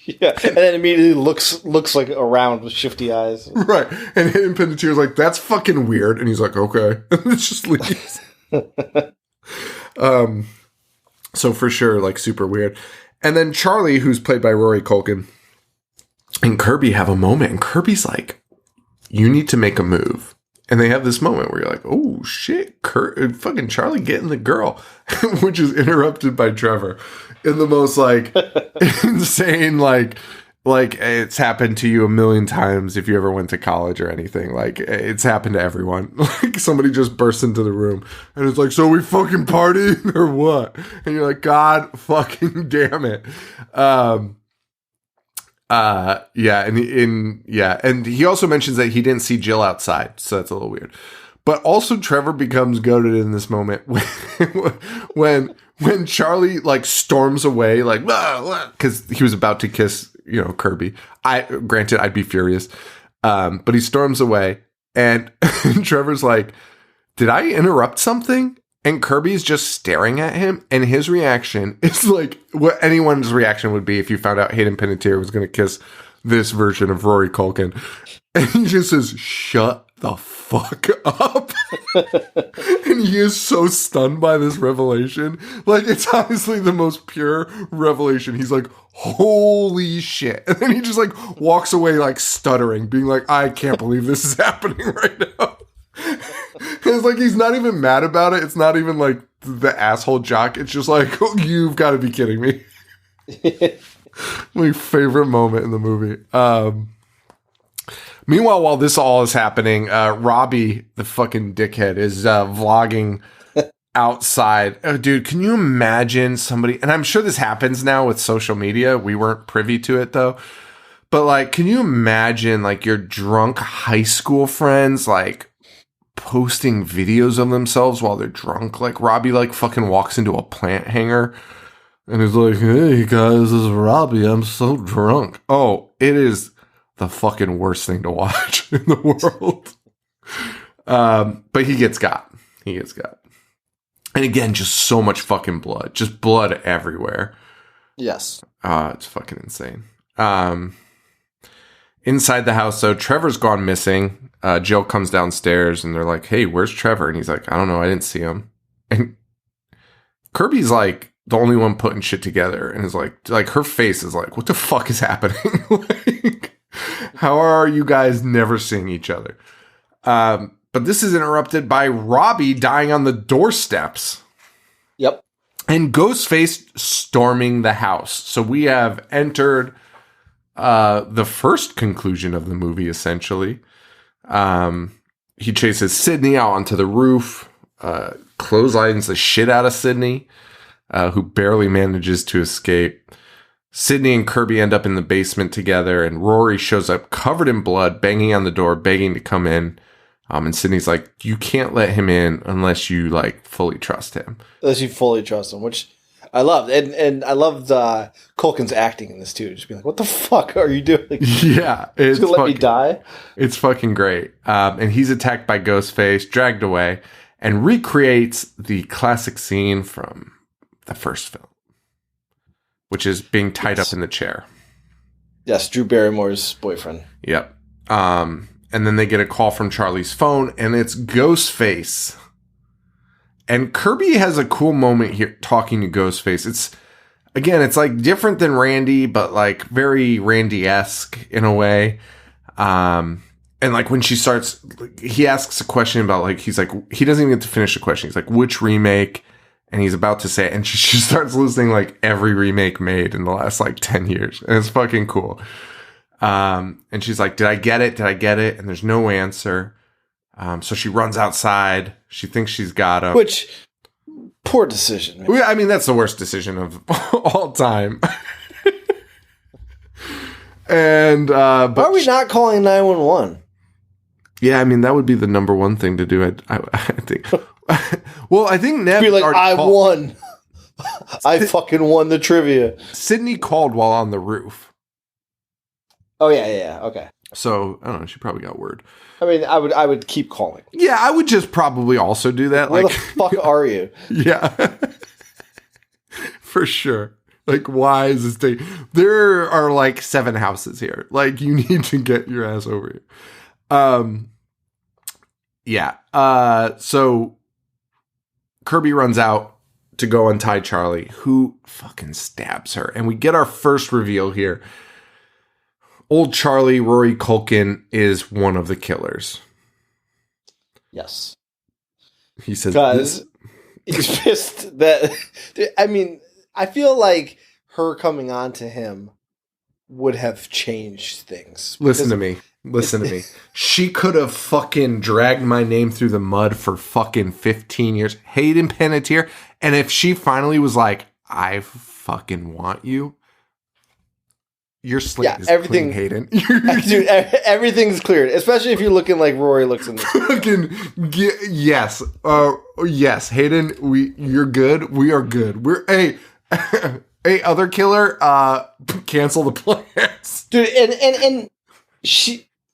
Yeah, and then immediately looks like around with shifty eyes. Right. And Hayden Panettiere's like, that's fucking weird. And he's like, okay. And it just leaves. So for sure, like super weird. And then Charlie, who's played by Rory Culkin, and Kirby have a moment. And Kirby's like, you need to make a move. And they have this moment where you're like, oh shit, fucking Charlie getting the girl, which is interrupted by Trevor in the most like insane, like it's happened to you a million times if you ever went to college or anything. Like it's happened to everyone. Like somebody just bursts into the room and it's like, so we fucking partying or what? And you're like, God fucking damn it. And he also mentions that he didn't see Jill outside, so that's a little weird. But also Trevor becomes goated in this moment when Charlie like storms away, like because he was about to kiss, Kirby. Granted, I'd be furious, but he storms away, and Trevor's like, "Did I interrupt something?" And Kirby's just staring at him, and his reaction is like what anyone's reaction would be if you found out Hayden Panettiere was going to kiss this version of Rory Culkin. And he just says, shut the fuck up. And he is so stunned by this revelation. Like, it's honestly the most pure revelation. He's like, holy shit. And then he just like walks away like stuttering, being like, I can't believe this is happening right now. It's like he's not even mad about it. It's not even like the asshole jock. It's just like, oh, you've got to be kidding me. My favorite moment in the movie. Meanwhile, while this all is happening, Robbie, the fucking dickhead, is vlogging outside. Oh, dude, can you imagine somebody? And I'm sure this happens now with social media. We weren't privy to it though. But like, can you imagine like your drunk high school friends like posting videos of themselves while they're drunk? Like Robbie like fucking walks into a plant hangar and he's like, hey guys, this is Robbie. I'm so drunk. Oh, it is the fucking worst thing to watch in the world. But he gets got. And again, just so much fucking blood. Just blood everywhere. Yes. It's fucking insane. Inside the house, though, Trevor's gone missing. Jill comes downstairs and they're like, hey, where's Trevor? And he's like, I don't know. I didn't see him. And Kirby's like the only one putting shit together. And is like her face is like, what the fuck is happening? Like, how are you guys never seeing each other? But this is interrupted by Robbie dying on the doorsteps. Yep. And Ghostface storming the house. So we have entered the first conclusion of the movie, essentially. He chases Sydney out onto the roof, clotheslines the shit out of Sydney, who barely manages to escape. Sydney and Kirby end up in the basement together, and Rory shows up covered in blood, banging on the door, begging to come in. And Sydney's like, you can't let him in unless you like fully trust him. Unless you fully trust him, which I loved. And I loved Culkin's acting in this too. Just being like, what the fuck are you doing? Yeah. It's to let me die? It's fucking great. And he's attacked by Ghostface, dragged away, and recreates the classic scene from the first film, which is being tied up in the chair. Yes, Drew Barrymore's boyfriend. Yep. And then they get a call from Charlie's phone, and it's Ghostface. And Kirby has a cool moment here talking to Ghostface. It's like different than Randy, but like very Randy-esque in a way. And like when she starts, he asks a question about like, he's like, he doesn't even get to finish the question. He's like, which remake? And he's about to say it, and she starts listing like every remake made in the last like 10 years. And it's fucking cool. And she's like, did I get it? And there's no answer. So she runs outside. She thinks she's got him. Which, poor decision. Man. I mean, that's the worst decision of all time. And, but why are we not calling 911? Yeah, I mean, that would be the number one thing to do. I think. Well, I think Nev be like, I won. I fucking won the trivia. Sydney called while on the roof. Oh yeah, okay. So I don't know. She probably got word. I mean, I would keep calling. Yeah, I would just probably also do that. Where like, the fuck are you? Yeah, for sure. Like, why is this thing? There are like 7 houses here. Like, you need to get your ass over here. Yeah. So Kirby runs out to go untie Charlie, who fucking stabs her. And we get our first reveal here. Old Charlie, Rory Culkin, is one of the killers. Yes. He says, because he's pissed that, I mean, I feel like her coming on to him would have changed things. Listen to me. She could have fucking dragged my name through the mud for fucking 15 years. Hayden Panettiere. And if she finally was like, I fucking want you, your slate is clean, Hayden. Dude, everything's cleared. Especially if you're looking like Rory looks in this. Fucking yes. Yes, Hayden, you're good. We are good. Hey, other killer, cancel the plans. Dude, and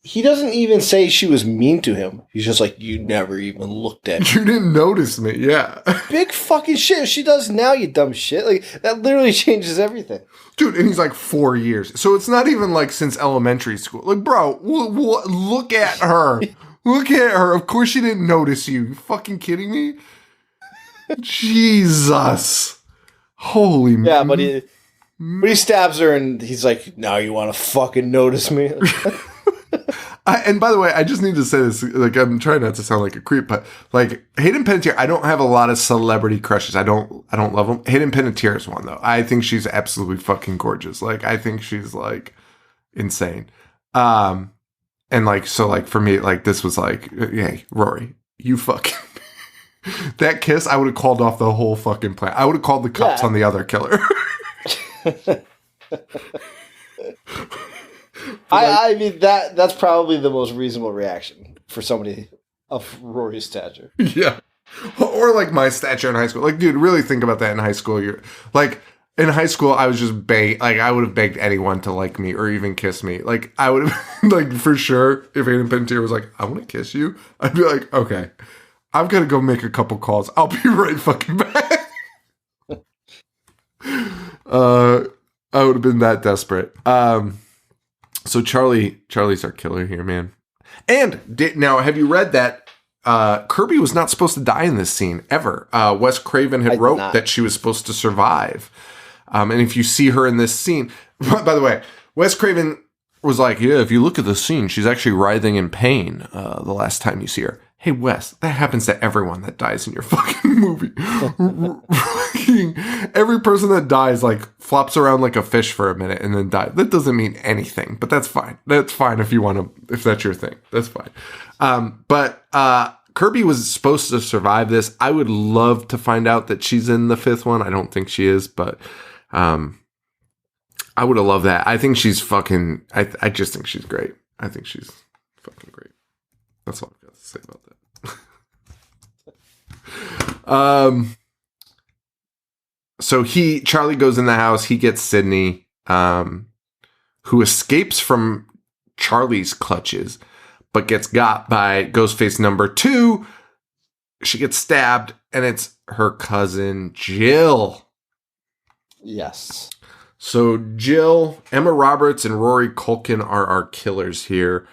he doesn't even say she was mean to him. He's just like, you never even looked at me. You didn't notice me, yeah. Big fucking shit. If she does now, you dumb shit. Like, that literally changes everything. Dude, and he's like 4 years. So it's not even like since elementary school. Like, bro, look at her. Look at her. Of course she didn't notice you. You fucking kidding me? Jesus. Holy man. Yeah, but he stabs her and he's like, now you want to fucking notice me? And by the way, I just need to say this. Like, I'm trying not to sound like a creep, but like Hayden Panettiere, I don't have a lot of celebrity crushes. I don't love them. Hayden Panettiere is one though. I think she's absolutely fucking gorgeous. Like, I think she's like insane. And like, so like for me, like this was like, hey, Rory, you fucking that kiss. I would have called off the whole fucking plan. I would have called the cops on the other killer. I mean that's probably the most reasonable reaction for somebody of Rory's stature. Yeah. Or like my stature in high school. Like, dude, really think about that in high school. You're like, in high school, I was just I would have begged anyone to like me or even kiss me. Like, I would have, like, for sure, if Hayden Panettiere was like, I want to kiss you, I'd be like, okay, I've got to go make a couple calls. I'll be right fucking back. I would have been that desperate. So Charlie's our killer here, man. And now, have you read that Kirby was not supposed to die in this scene ever? Wes Craven had wrote that she was supposed to survive. And if you see her in this scene, by the way, Wes Craven was like, yeah, if you look at the scene, she's actually writhing in pain the last time you see her. Hey, Wes, that happens to everyone that dies in your fucking movie. Every person that dies, like, flops around like a fish for a minute and then dies. That doesn't mean anything, but that's fine. That's fine if you want to, if that's your thing. That's fine. But Kirby was supposed to survive this. I would love to find out that she's in the 5th one. I don't think she is, but I would have loved that. I think she's fucking, I just think she's great. I think she's fucking great. That's all I've got to say about that. So Charlie goes in the house. He gets Sydney, who escapes from Charlie's clutches, but gets got by Ghostface number 2. She gets stabbed, and it's her cousin Jill. Yes. So Jill, Emma Roberts, and Rory Culkin are our killers here.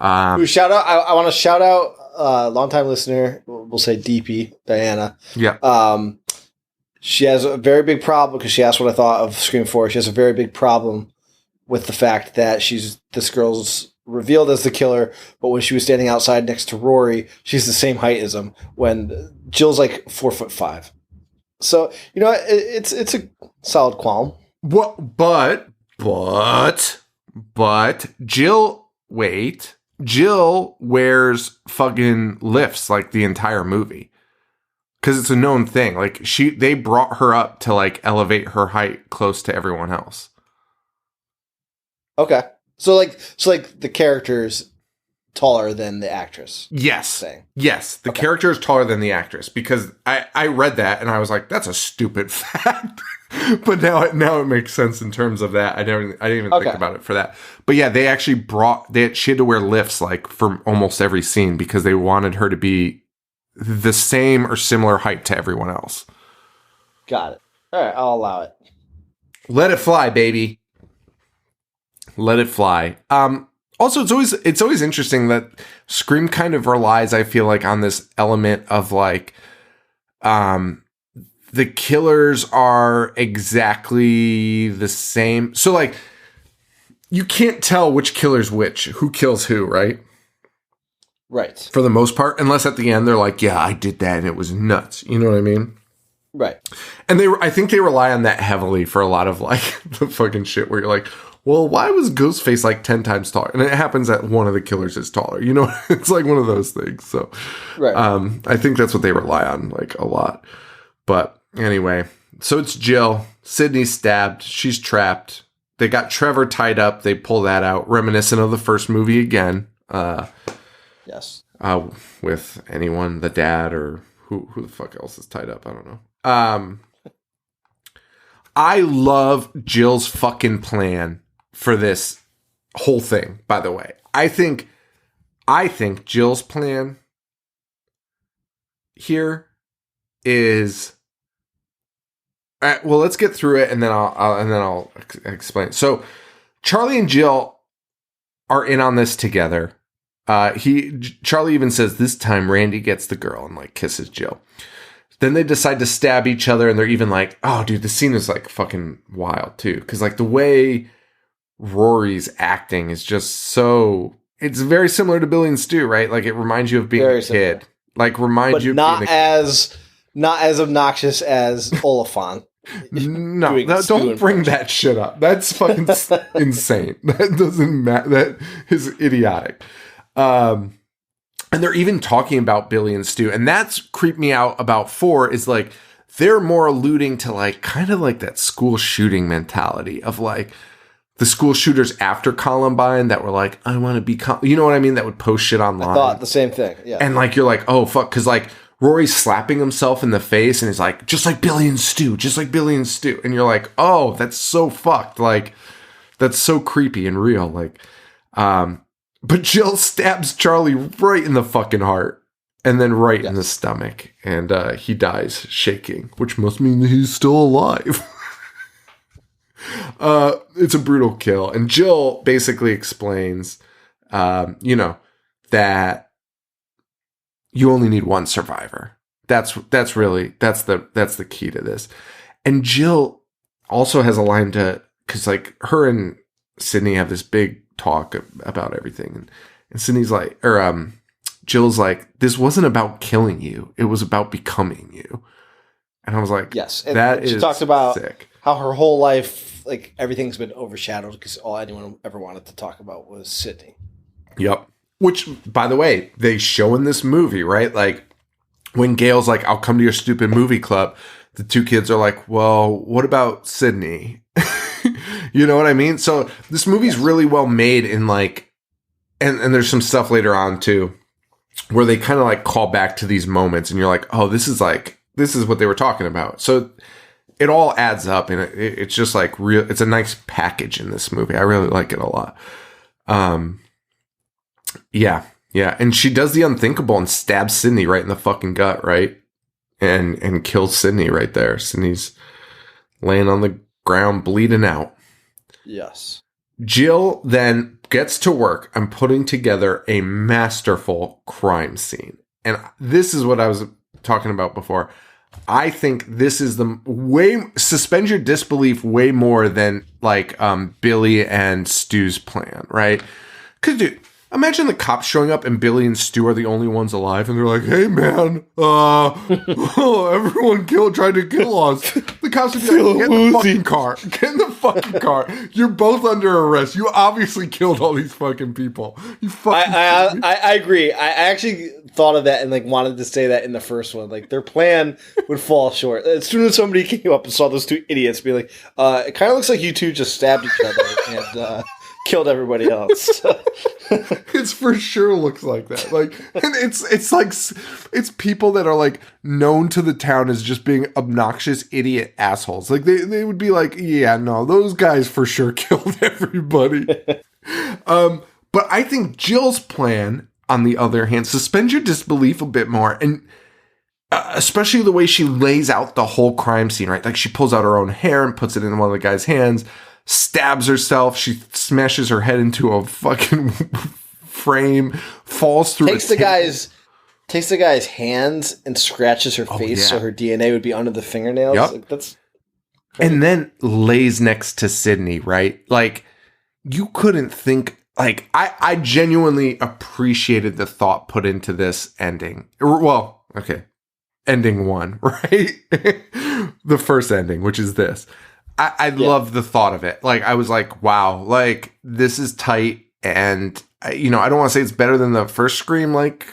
Shout out! I want to shout out longtime listener. We'll say DP Diana. Yeah. She has a very big problem because she asked what I thought of Scream 4. She has a very big problem with the fact that this girl's revealed as the killer, but when she was standing outside next to Rory, she's the same height as him. When Jill's like 4'5". So you know it's a solid qualm. What? But Jill. Wait. Jill wears fucking lifts like the entire movie. Because it's a known thing. Like, they brought her up to, like, elevate her height close to everyone else. Okay. So the character's taller than the actress. Yes. Yes. The character is taller than the actress. Because I read that and I was like, that's a stupid fact. But now it makes sense in terms of that. I didn't even think about it for that. But yeah, they actually she had to wear lifts, like, for almost every scene because they wanted her to be the same or similar height to everyone else. Got it. All right, I'll allow it. Let it fly, baby. Let it fly. Also, it's always interesting that Scream kind of relies, I feel like, on this element of like, the killers are exactly the same. So like, you can't tell which killer's which, who kills who, right? Right. For the most part, unless at the end they're like, yeah, I did that and it was nuts. You know what I mean? Right. And I think they rely on that heavily for a lot of like the fucking shit where you're like, well, why was Ghostface like 10 times taller? And it happens that one of the killers is taller. You know, it's like one of those things. So, right. I think that's what they rely on like a lot. But anyway, so it's Jill. Sydney's stabbed. She's trapped. They got Trevor tied up. They pull that out, reminiscent of the first movie again. Yes. With anyone, the dad or who the fuck else is tied up? I don't know. I love Jill's fucking plan for this whole thing, by the way. I think Jill's plan here is well, let's get through it and then I'll explain. So Charlie and Jill are in on this together. Charlie even says this time Randy gets the girl and like kisses Jill. Then they decide to stab each other and they're even like, oh dude, the scene is like fucking wild too. Cause like the way Rory's acting is just so, it's very similar to Billy and Stu, right? Like it reminds you of being a kid. Like reminds you of being a kid. Not as obnoxious as Oliphant. No, don't bring that shit up. That's fucking insane. That doesn't matter. That is idiotic. And they're even talking about Billy and Stu. And that's creeped me out about 4 is like, they're more alluding to like, kind of like that school shooting mentality of like the school shooters after Columbine that were like, I want to be, you know what I mean? That would post shit online. I thought the same thing. Yeah. And like, you're like, oh fuck. Cause like Rory's slapping himself in the face and he's like, just like Billy and Stu, just like Billy and Stu. And you're like, oh, that's so fucked. Like, that's so creepy and real. Like, but Jill stabs Charlie right in the fucking heart and then right in the stomach. And he dies shaking, which must mean that he's still alive. It's a brutal kill. And Jill basically explains, that you only need one survivor. That's the key to this. And Jill also has a line cause like her and Sydney have this big talk about everything. And Sydney's like, Jill's like, this wasn't about killing you. It was about becoming you. And I was like, yes. And that she is talked about sick. How her whole life, like everything's been overshadowed because all anyone ever wanted to talk about was Sydney. Yep. Which, by the way, they show in this movie, right? Like when Gail's like, I'll come to your stupid movie club. The two kids are like, well, what about Sydney? You know what I mean? So this movie's really well made in like, and there's some stuff later on too, where they kind of like call back to these moments and you're like, oh, this is what they were talking about. So it all adds up and it's just like real. It's a nice package in this movie. I really like it a lot. Yeah. And she does the unthinkable and stabs Sydney right in the fucking gut, right? And kills Sydney right there. Sydney's laying on the ground bleeding out. Yes. Jill then gets to work on putting together a masterful crime scene. And this is what I was talking about before. I think this is suspend your disbelief way more than like Billy and Stu's plan, right? Because dude, imagine the cops showing up and Billy and Stu are the only ones alive, and they're like, "Hey, man, everyone tried to kill us." The cops would be like, "Get in the fucking car! Get in the fucking car! You're both under arrest. You obviously killed all these fucking people. You fucking." I agree. I actually thought of that and like wanted to say that in the first one. Like their plan would fall short. As soon as somebody came up and saw those two idiots, be like, "It kind of looks like you two just stabbed each other and." Killed everybody else. It's for sure looks like that. Like, and it's like it's people that are like known to the town as just being obnoxious idiot assholes. Like they would be like, yeah, no, those guys for sure killed everybody. But I think Jill's plan, on the other hand, suspend your disbelief a bit more, and especially the way she lays out the whole crime scene, right? Like she pulls out her own hair and puts it in one of the guy's hands, stabs herself, she smashes her head into a fucking frame, falls through. Takes the guy's hands and scratches her face so her DNA would be under the fingernails. Yep. Like, that's crazy. And then lays next to Sydney, right? Like you couldn't think. Like I genuinely appreciated the thought put into this ending. Well, okay. Ending one, right? The first ending, which is this. I love the thought of it. Like, I was like, wow, like, this is tight. And, I don't want to say it's better than the first Scream, like,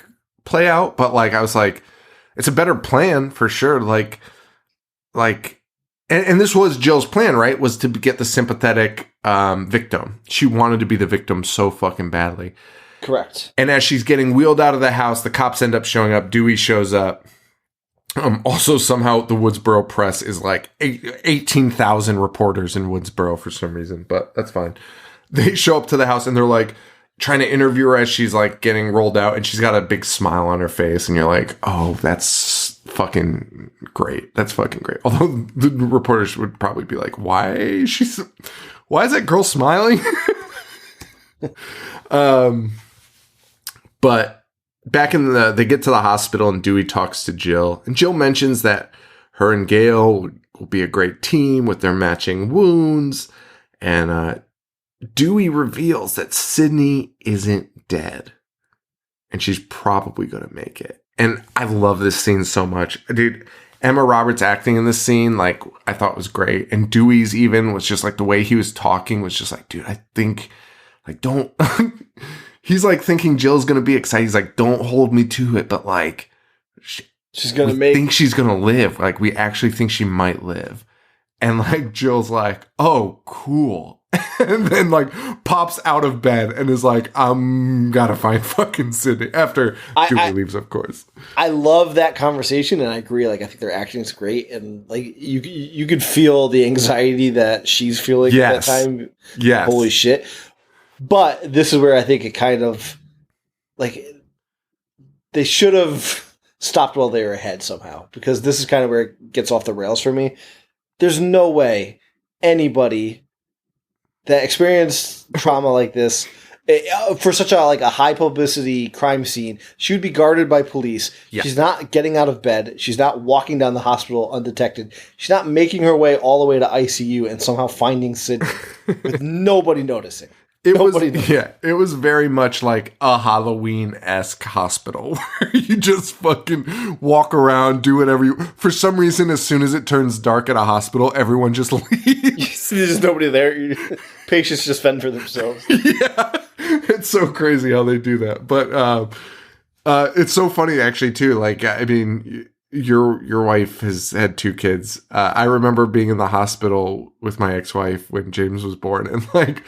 play out. But, like, I was like, it's a better plan for sure. Like, and this was Jill's plan, right? Was to get the sympathetic victim. She wanted to be the victim so fucking badly. Correct. And as she's getting wheeled out of the house, the cops end up showing up. Dewey shows up. Also, somehow the Woodsboro press is like 18,000 reporters in Woodsboro for some reason, but that's fine. They show up to the house and they're like trying to interview her as she's like getting rolled out, and she's got a big smile on her face, and you're like, oh, that's fucking great. That's fucking great. Although the reporters would probably be like, why is that girl smiling? But back they get to the hospital and Dewey talks to Jill, and Jill mentions that her and Gail will be a great team with their matching wounds. And Dewey reveals that Sydney isn't dead and she's probably going to make it. And I love this scene so much, dude. Emma Roberts acting in this scene, like, I thought was great. And Dewey's even was just like the way he was talking was just like, dude, I think like, don't, he's like thinking Jill's going to be excited. He's like, don't hold me to it. But like, she's going to think she's going to live. Like, we actually think she might live. And like, Jill's like, oh, cool. And then like pops out of bed and is like, I'm gotta find fucking Sydney after Dewey leaves, of course. I love that conversation, and I agree. Like, I think their acting is great, and like you could feel the anxiety that she's feeling at that time. Yes. Holy shit. But this is where I think it kind of, like, they should have stopped while they were ahead somehow, because this is kind of where it gets off the rails for me. There's no way anybody that experienced trauma like this, for such a high publicity crime scene, she would be guarded by police. Yeah. She's not getting out of bed. She's not walking down the hospital undetected. She's not making her way all the way to ICU and somehow finding Sydney with nobody noticing. It was very much like a Halloween-esque hospital where you just fucking walk around, do whatever you... For some reason, as soon as it turns dark at a hospital, everyone just leaves. There's just nobody there. Patients just fend for themselves. Yeah. It's so crazy how they do that. But it's so funny, actually, too. Like, I mean... Your wife has had 2 kids. I remember being in the hospital with my ex-wife when James was born, and like...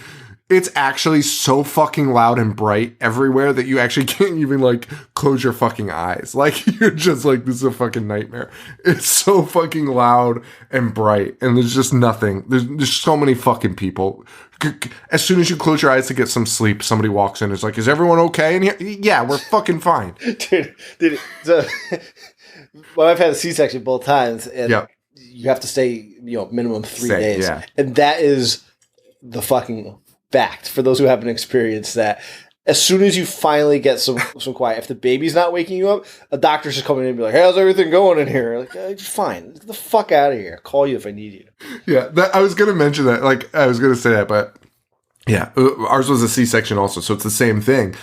It's actually so fucking loud and bright everywhere that you actually can't even, like, close your fucking eyes. Like, you're just like, this is a fucking nightmare. It's so fucking loud and bright, and there's just nothing. There's so many fucking people. As soon as you close your eyes to get some sleep, somebody walks in and is like, is everyone okay in here? Yeah, we're fucking fine. Dude, so, well, I've had a C-section both times, and you have to stay, minimum 3 days. Yeah. And that is the fucking... fact for those who haven't experienced that. As soon as you finally get some quiet, if the baby's not waking you up, a doctor's just coming in and be like, how's everything going in here? Like, fine. Get the fuck out of here. I'll call you if I need you. Yeah, I was going to mention that. Like, I was going to say that, but yeah, ours was a C-section also, so it's the same thing.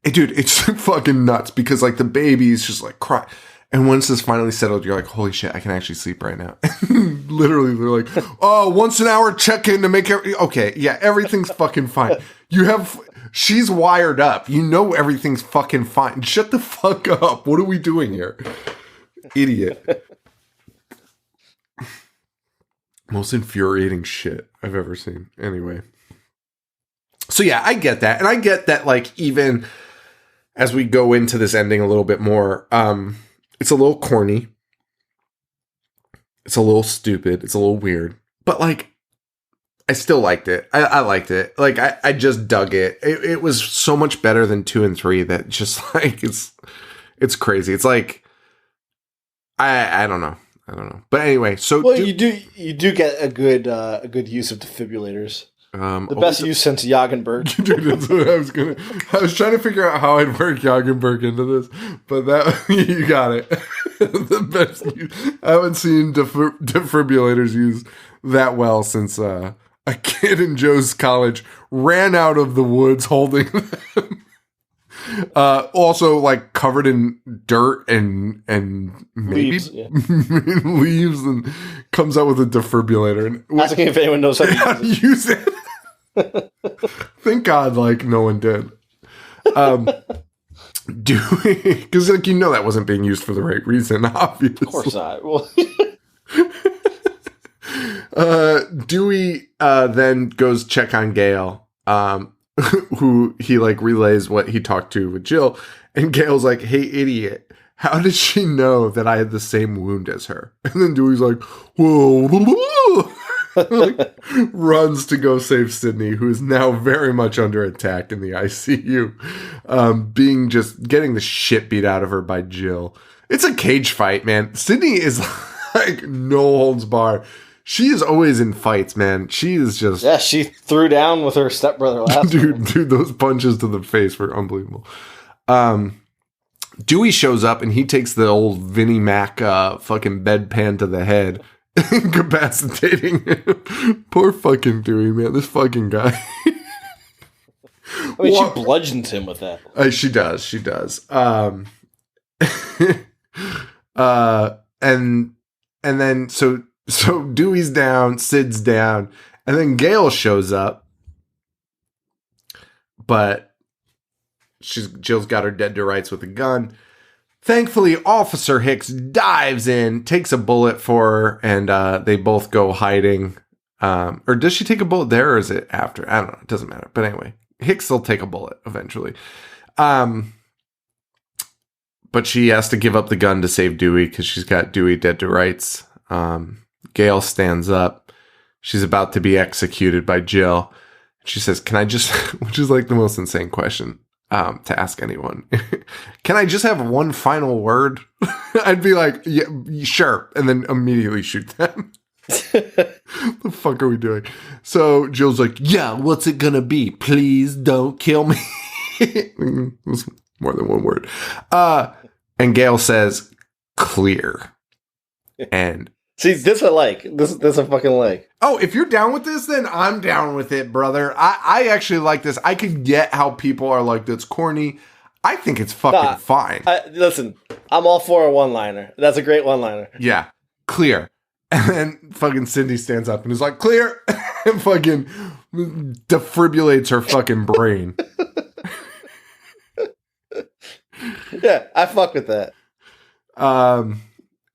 Dude, it's fucking nuts because, like, the baby's just, like, crying. And once this finally settled, you're like, holy shit, I can actually sleep right now. Literally, they're like, oh, once an hour check-in to make okay, yeah, everything's fucking fine. She's wired up. You know everything's fucking fine. Shut the fuck up. What are we doing here? Idiot. Most infuriating shit I've ever seen. Anyway. So yeah, I get that. And I get that, like, even as we go into this ending a little bit more, it's a little corny. It's a little stupid. It's a little weird. But, like, I still liked it. I liked it. Like, I just dug it. It was so much better than 2 and 3 that just, like, it's crazy. It's like, I don't know. But anyway, so well, you do get a good use of defibrillators. The best use since Jagenberg. Dude, that's what I was trying to figure out how I'd work Jagenberg into this, but that you got it. The best use. I haven't seen defibrillators used that well since a kid in Joe's college ran out of the woods holding them. Also, like covered in dirt and maybe leaves, leaves, and comes out with a defibrillator. And asking if anyone knows how to use it. Thank God, like no one did. Because like that wasn't being used for the right reason, obviously. Of course not. Well, Dewey then goes check on Gail, who he like relays what he talked to with Jill, and Gail's like, "Hey, idiot, how did she know that I had the same wound as her?" And then Dewey's like, "Whoa." Like, runs to go save Sydney, who is now very much under attack in the ICU, getting the shit beat out of her by Jill. It's a cage fight, man. Sydney is like no holds bar. She is always in fights, man. She is just she threw down with her stepbrother last dude, those punches to the face were unbelievable. Dewey shows up and he takes the old Vinnie Mac fucking bedpan to the head. Incapacitating him. Poor fucking Dewey, man. This fucking guy. I mean, she bludgeons him with that. She does. And then so Dewey's down, Sid's down, and then Gail shows up, but Jill's got her dead to rights with a gun. Thankfully, Officer Hicks dives in, takes a bullet for her, and they both go hiding. Or does she take a bullet there, or is it after? I don't know. It doesn't matter. But anyway, Hicks will take a bullet eventually. But she has to give up the gun to save Dewey because she's got Dewey dead to rights. Gail stands up. She's about to be executed by Jill. She says, "Can I just," which is like the most insane question to ask anyone. "Can I just have one final word?" I'd be like, "Yeah, sure," and then immediately shoot them. The fuck are we doing? So Jill's like, "Yeah, what's it gonna be? Please don't kill me." It was more than one word. And Gail says, "Clear." And see, this I like. This I fucking like. Oh, if you're down with this, then I'm down with it, brother. I actually like this. I could get how people are like, that's corny. I think it's fucking fine. Listen, I'm all for a one-liner. That's a great one-liner. Yeah. Clear. And then fucking Cindy stands up and is like, "Clear." And fucking defibrillates her fucking brain. Yeah, I fuck with that. And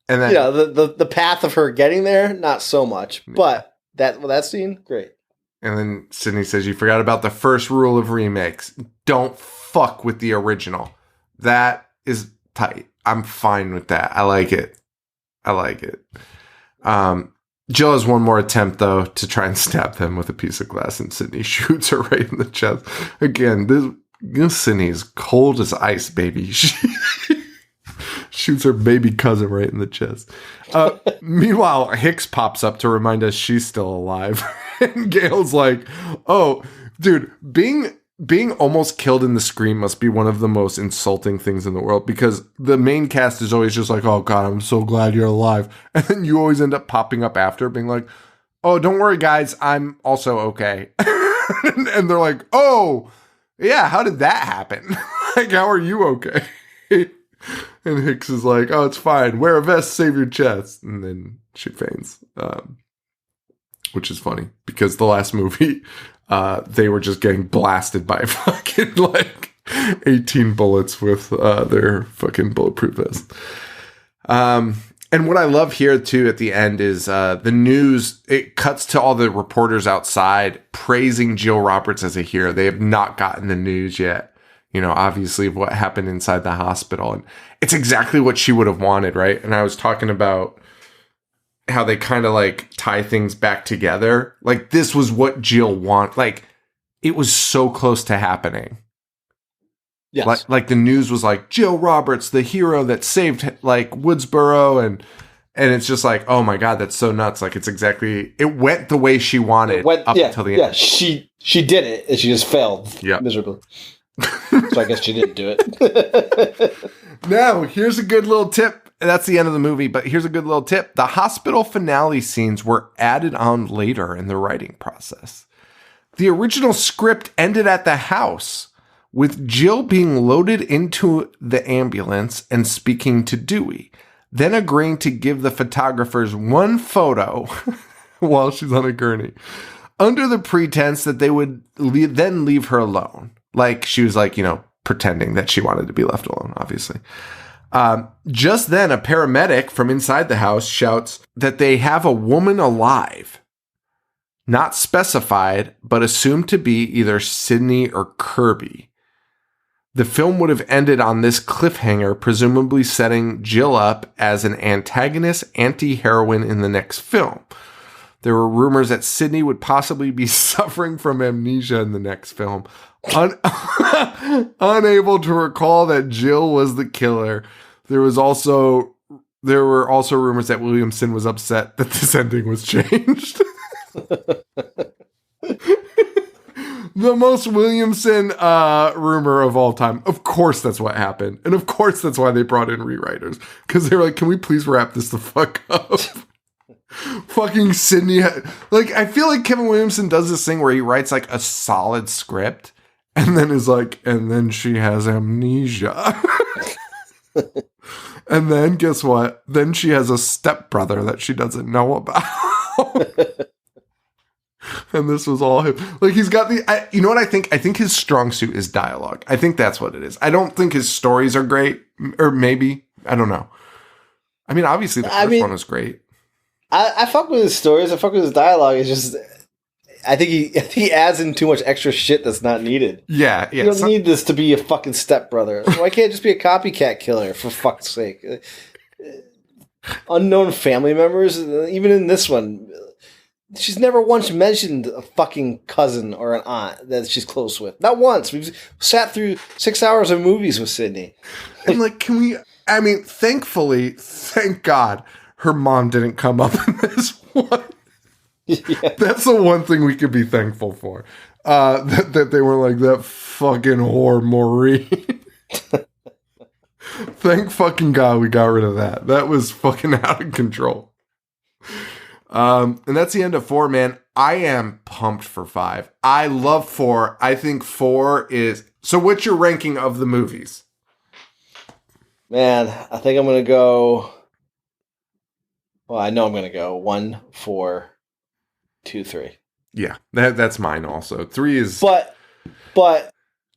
then the path of her getting there, not so much. But that scene, great. And then Sydney says, "You forgot about the first rule of remakes. Don't fuck with the original." That is tight. I'm fine with that. I like it. Jill has one more attempt, though, to try and stab them with a piece of glass, and Sydney shoots her right in the chest. Again, this Sydney is cold as ice, baby. She shoots her baby cousin right in the chest. Meanwhile, Hicks pops up to remind us she's still alive. And Gail's like, "Oh, dude, being almost killed in the Scream must be one of the most insulting things in the world, because the main cast is always just like, 'Oh God, I'm so glad you're alive.' And then you always end up popping up after being like, 'Oh, don't worry guys, I'm also okay.'" And they're like, "Oh, yeah, how did that happen? Like, how are you okay?" And Hicks is like, "Oh, it's fine. Wear a vest, save your chest." And then she faints, which is funny because the last movie, they were just getting blasted by fucking like 18 bullets with their fucking bulletproof vest. And what I love here too at the end is the news. It cuts to all the reporters outside praising Jill Roberts as a hero. They have not gotten the news yet, obviously, of what happened inside the hospital. And it's exactly what she would have wanted, right? And I was talking about how they kind of like tie things back together. Like, this was what Jill wanted. Like, it was so close to happening. Yes. Like the news was like Jill Roberts, the hero that saved like Woodsboro, and it's just like, oh my God, that's so nuts. Like it went the way she wanted until the end. Yeah, she did it, and she just failed miserably. So I guess she didn't do it. Now, here's a good little tip. That's the end of the movie, but here's a good little tip. The hospital finale scenes were added on later in the writing process. The original script ended at the house, with Jill being loaded into the ambulance and speaking to Dewey, then agreeing to give the photographers one photo while she's on a gurney, under the pretense that they would then leave her alone. Like, she was like, pretending that she wanted to be left alone, obviously. Just then, a paramedic from inside the house shouts that they have a woman alive. Not specified, but assumed to be either Sydney or Kirby. The film would have ended on this cliffhanger, presumably setting Jill up as an antagonist anti-heroine in the next film. There were rumors that Sydney would possibly be suffering from amnesia in the next film, unable to recall that Jill was the killer. There were also rumors that Williamson was upset that this ending was changed. The most Williamson rumor of all time. Of course that's what happened. And of course that's why they brought in rewriters. Because they were like, can we please wrap this the fuck up? Fucking Sydney. I feel like Kevin Williamson does this thing where he writes like a solid script and then is like, and then she has amnesia. And then guess what? Then she has a stepbrother that she doesn't know about. And this was all him. Like, he's got you know what I think? I think his strong suit is dialogue. I think that's what it is. I don't think his stories are great. Or maybe. I don't know. I mean, obviously the first one was great. I fuck with his stories. I fuck with his dialogue. It's just, I think he adds in too much extra shit that's not needed. Yeah. You don't need this to be a fucking stepbrother. Why can't it just be a copycat killer, for fuck's sake? Unknown family members, even in this one, she's never once mentioned a fucking cousin or an aunt that she's close with. Not once. We've sat through 6 hours of movies with Sydney. And thankfully, thank God, her mom didn't come up in this one. Yeah. That's the one thing we could be thankful for. That they were like, that fucking whore Maureen. Thank fucking God we got rid of that. That was fucking out of control. And that's the end of 4, man. I am pumped for 5. I love 4. I think 4 is... So what's your ranking of the movies? Man, I think I'm going to go... Well, I know I'm going to go 1, 4, 2, 3. Yeah, that's mine also. 3 is... But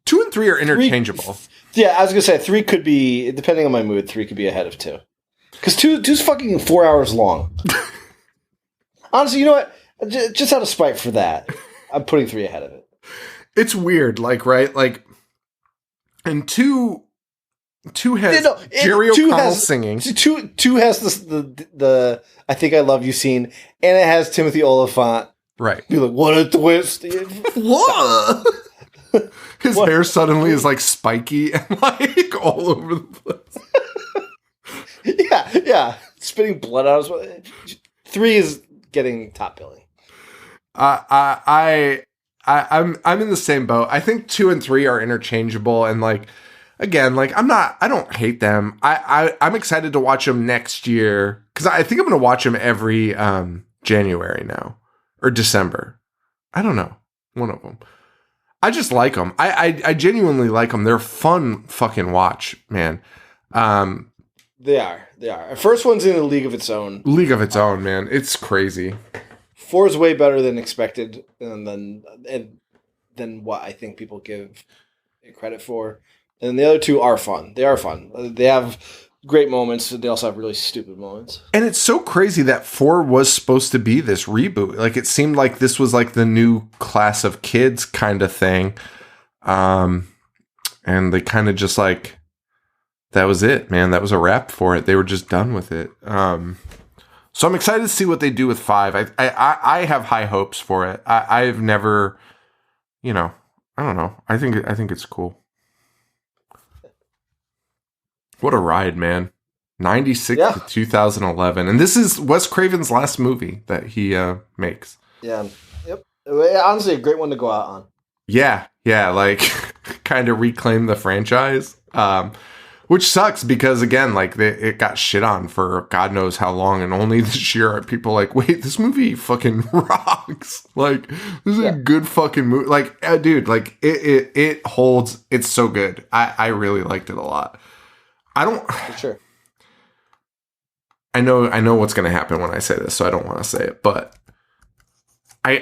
2 and 3 are interchangeable. Yeah, I was going to say 3 could be, depending on my mood, 3 could be ahead of 2. Because 2's fucking 4 hours long. Honestly, you know what? Just out of spite for that, I'm putting 3 ahead of it. It's weird, right? And 2 has Jerry O'Connell singing. 2 has the I Think I Love You scene, and it has Timothy Olyphant. Right. Be like, what a twist. What? His hair suddenly is spiky and all over the place. Yeah. Spitting blood out. 3 is getting top billing. I'm in the same boat. I think 2 and 3 are interchangeable, and again, I don't hate them. I'm excited to watch them next year because I think I'm going to watch them every January now or December. I don't know, one of them. I just like them. I genuinely like them. They're fun fucking watch, man. They are. First one's in a league of its own. League of its own, man. It's crazy. 4 is way better than expected, and than what I think people give it credit for. And the other 2 are fun. They are fun. They have great moments. They also have really stupid moments. And it's so crazy that 4 was supposed to be this reboot. It seemed like this was the new class of kids kind of thing. And they kind of just that was it, man. That was a wrap for it. They were just done with it. So I'm excited to see what they do with 5. I have high hopes for it. I've never, I don't know. I think it's cool. What a ride, man. 96 Yeah. to 2011. And this is Wes Craven's last movie that he makes. Yeah. Yep. Honestly, a great one to go out on. Yeah, like kind of reclaim the franchise. Which sucks because, again, like it got shit on for God knows how long, and only this year are people like, wait, this movie fucking rocks. Like, this is a good fucking movie. Like, dude, like it holds. It's so good. I really liked it a lot. For sure. I know what's gonna happen when I say this, so I don't want to say it, but I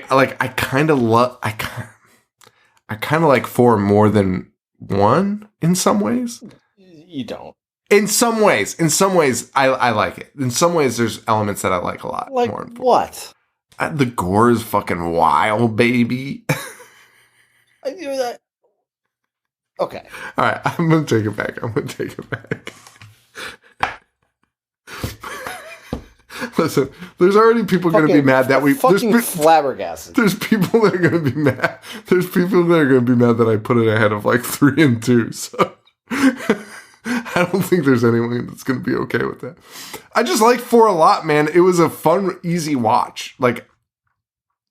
kind of like 4 more than 1 in some ways. You don't. In some ways, I like it. In some ways, there's elements that I like a lot Like more. what? The gore is fucking wild, baby. I do that. Okay. All right, I'm gonna take it back. Listen, there's already people going to be mad that we fucking flabbergasted. There's people that are going to be mad. There's people that are going to be mad that I put it ahead of like 3 and 2. So I don't think there's anyone that's going to be okay with that. I just liked 4 a lot, man. It was a fun, easy watch. Like,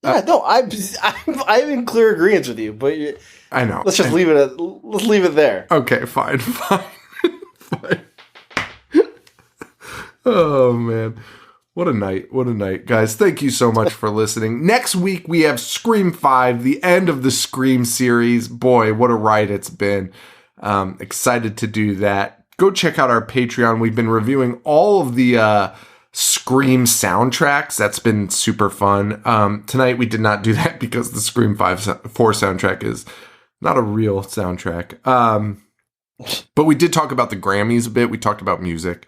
no, I'm in clear agreement with you, but I know. Let's leave it there. Okay, fine. Oh man. What a night, guys. Thank you so much for listening. Next week, we have Scream 5, the end of the Scream series. Boy, what a ride it's been. Excited to do that. Go check out our Patreon. We've been reviewing all of the Scream soundtracks. That's been super fun. Tonight, we did not do that because the Scream 4 soundtrack is not a real soundtrack. But we did talk about the Grammys a bit. We talked about music.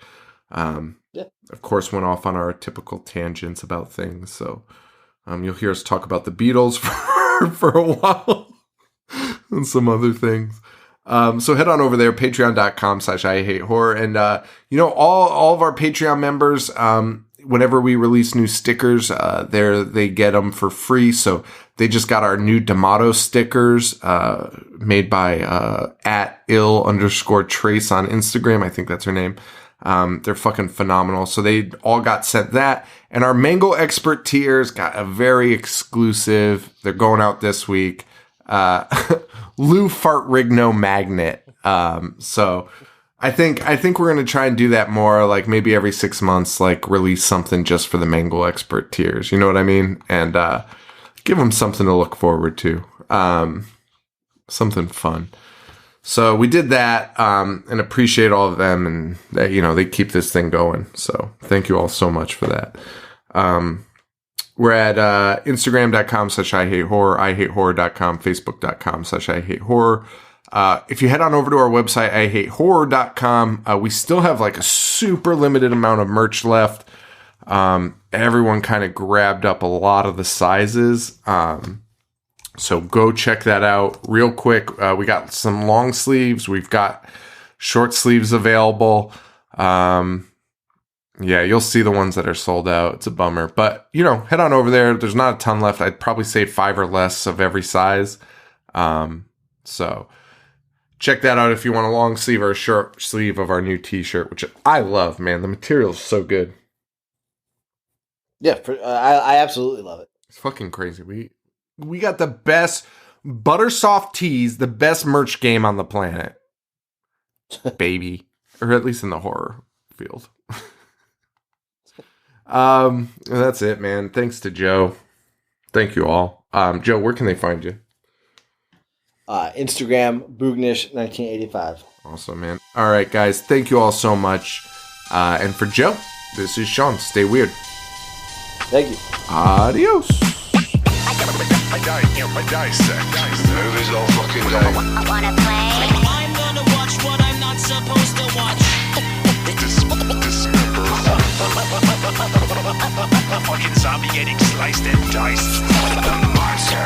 Of course, went off on our typical tangents about things. So you'll hear us talk about the Beatles for a while and some other things. So head on over there, patreon.com/IHateHorror. And, all of our Patreon members, whenever we release new stickers, they get them for free. So they just got our new D'Amato stickers made by @ill_trace on Instagram. I think that's her name. They're fucking phenomenal. So they all got sent that. And our Mango Expert tiers got a very exclusive. They're going out this week. Lou Fartrigno magnet. So I think we're going to try and do that more, like maybe every 6 months, like release something just for the Mango Expert tiers. You know what I mean? And, give them something to look forward to. Something fun. So we did that, and appreciate all of them, and they keep this thing going. So thank you all so much for that. We're at Instagram.com/IHateHorror, IHateHorror.com, Facebook.com/IHateHorror. If you head on over to our website, IHateHorror.com, we still have like a super limited amount of merch left. Everyone kind of grabbed up a lot of the sizes. So go check that out real quick. We got some long sleeves. We've got short sleeves available. You'll see the ones that are sold out. It's a bummer, but head on over there. There's not a ton left. I'd probably say 5 or less of every size. So check that out if you want a long sleeve or a short sleeve of our new t-shirt, which I love, man. The material is so good. Yeah, I absolutely love it. It's fucking crazy. We got the best Buttersoft tees, the best merch game on the planet. Baby. Or at least in the horror field. That's it, man. Thanks to Joe. Thank you all. Joe, where can they find you? Instagram, Boognish1985. Awesome, man. All right, guys. Thank you all so much. And for Joe, this is Sean. Stay weird. Thank you. Adios. I dissect movies all fucking day. Wanna play? I'm gonna watch what I'm not supposed to watch. Dismember. A fucking zombie getting sliced and diced. The monster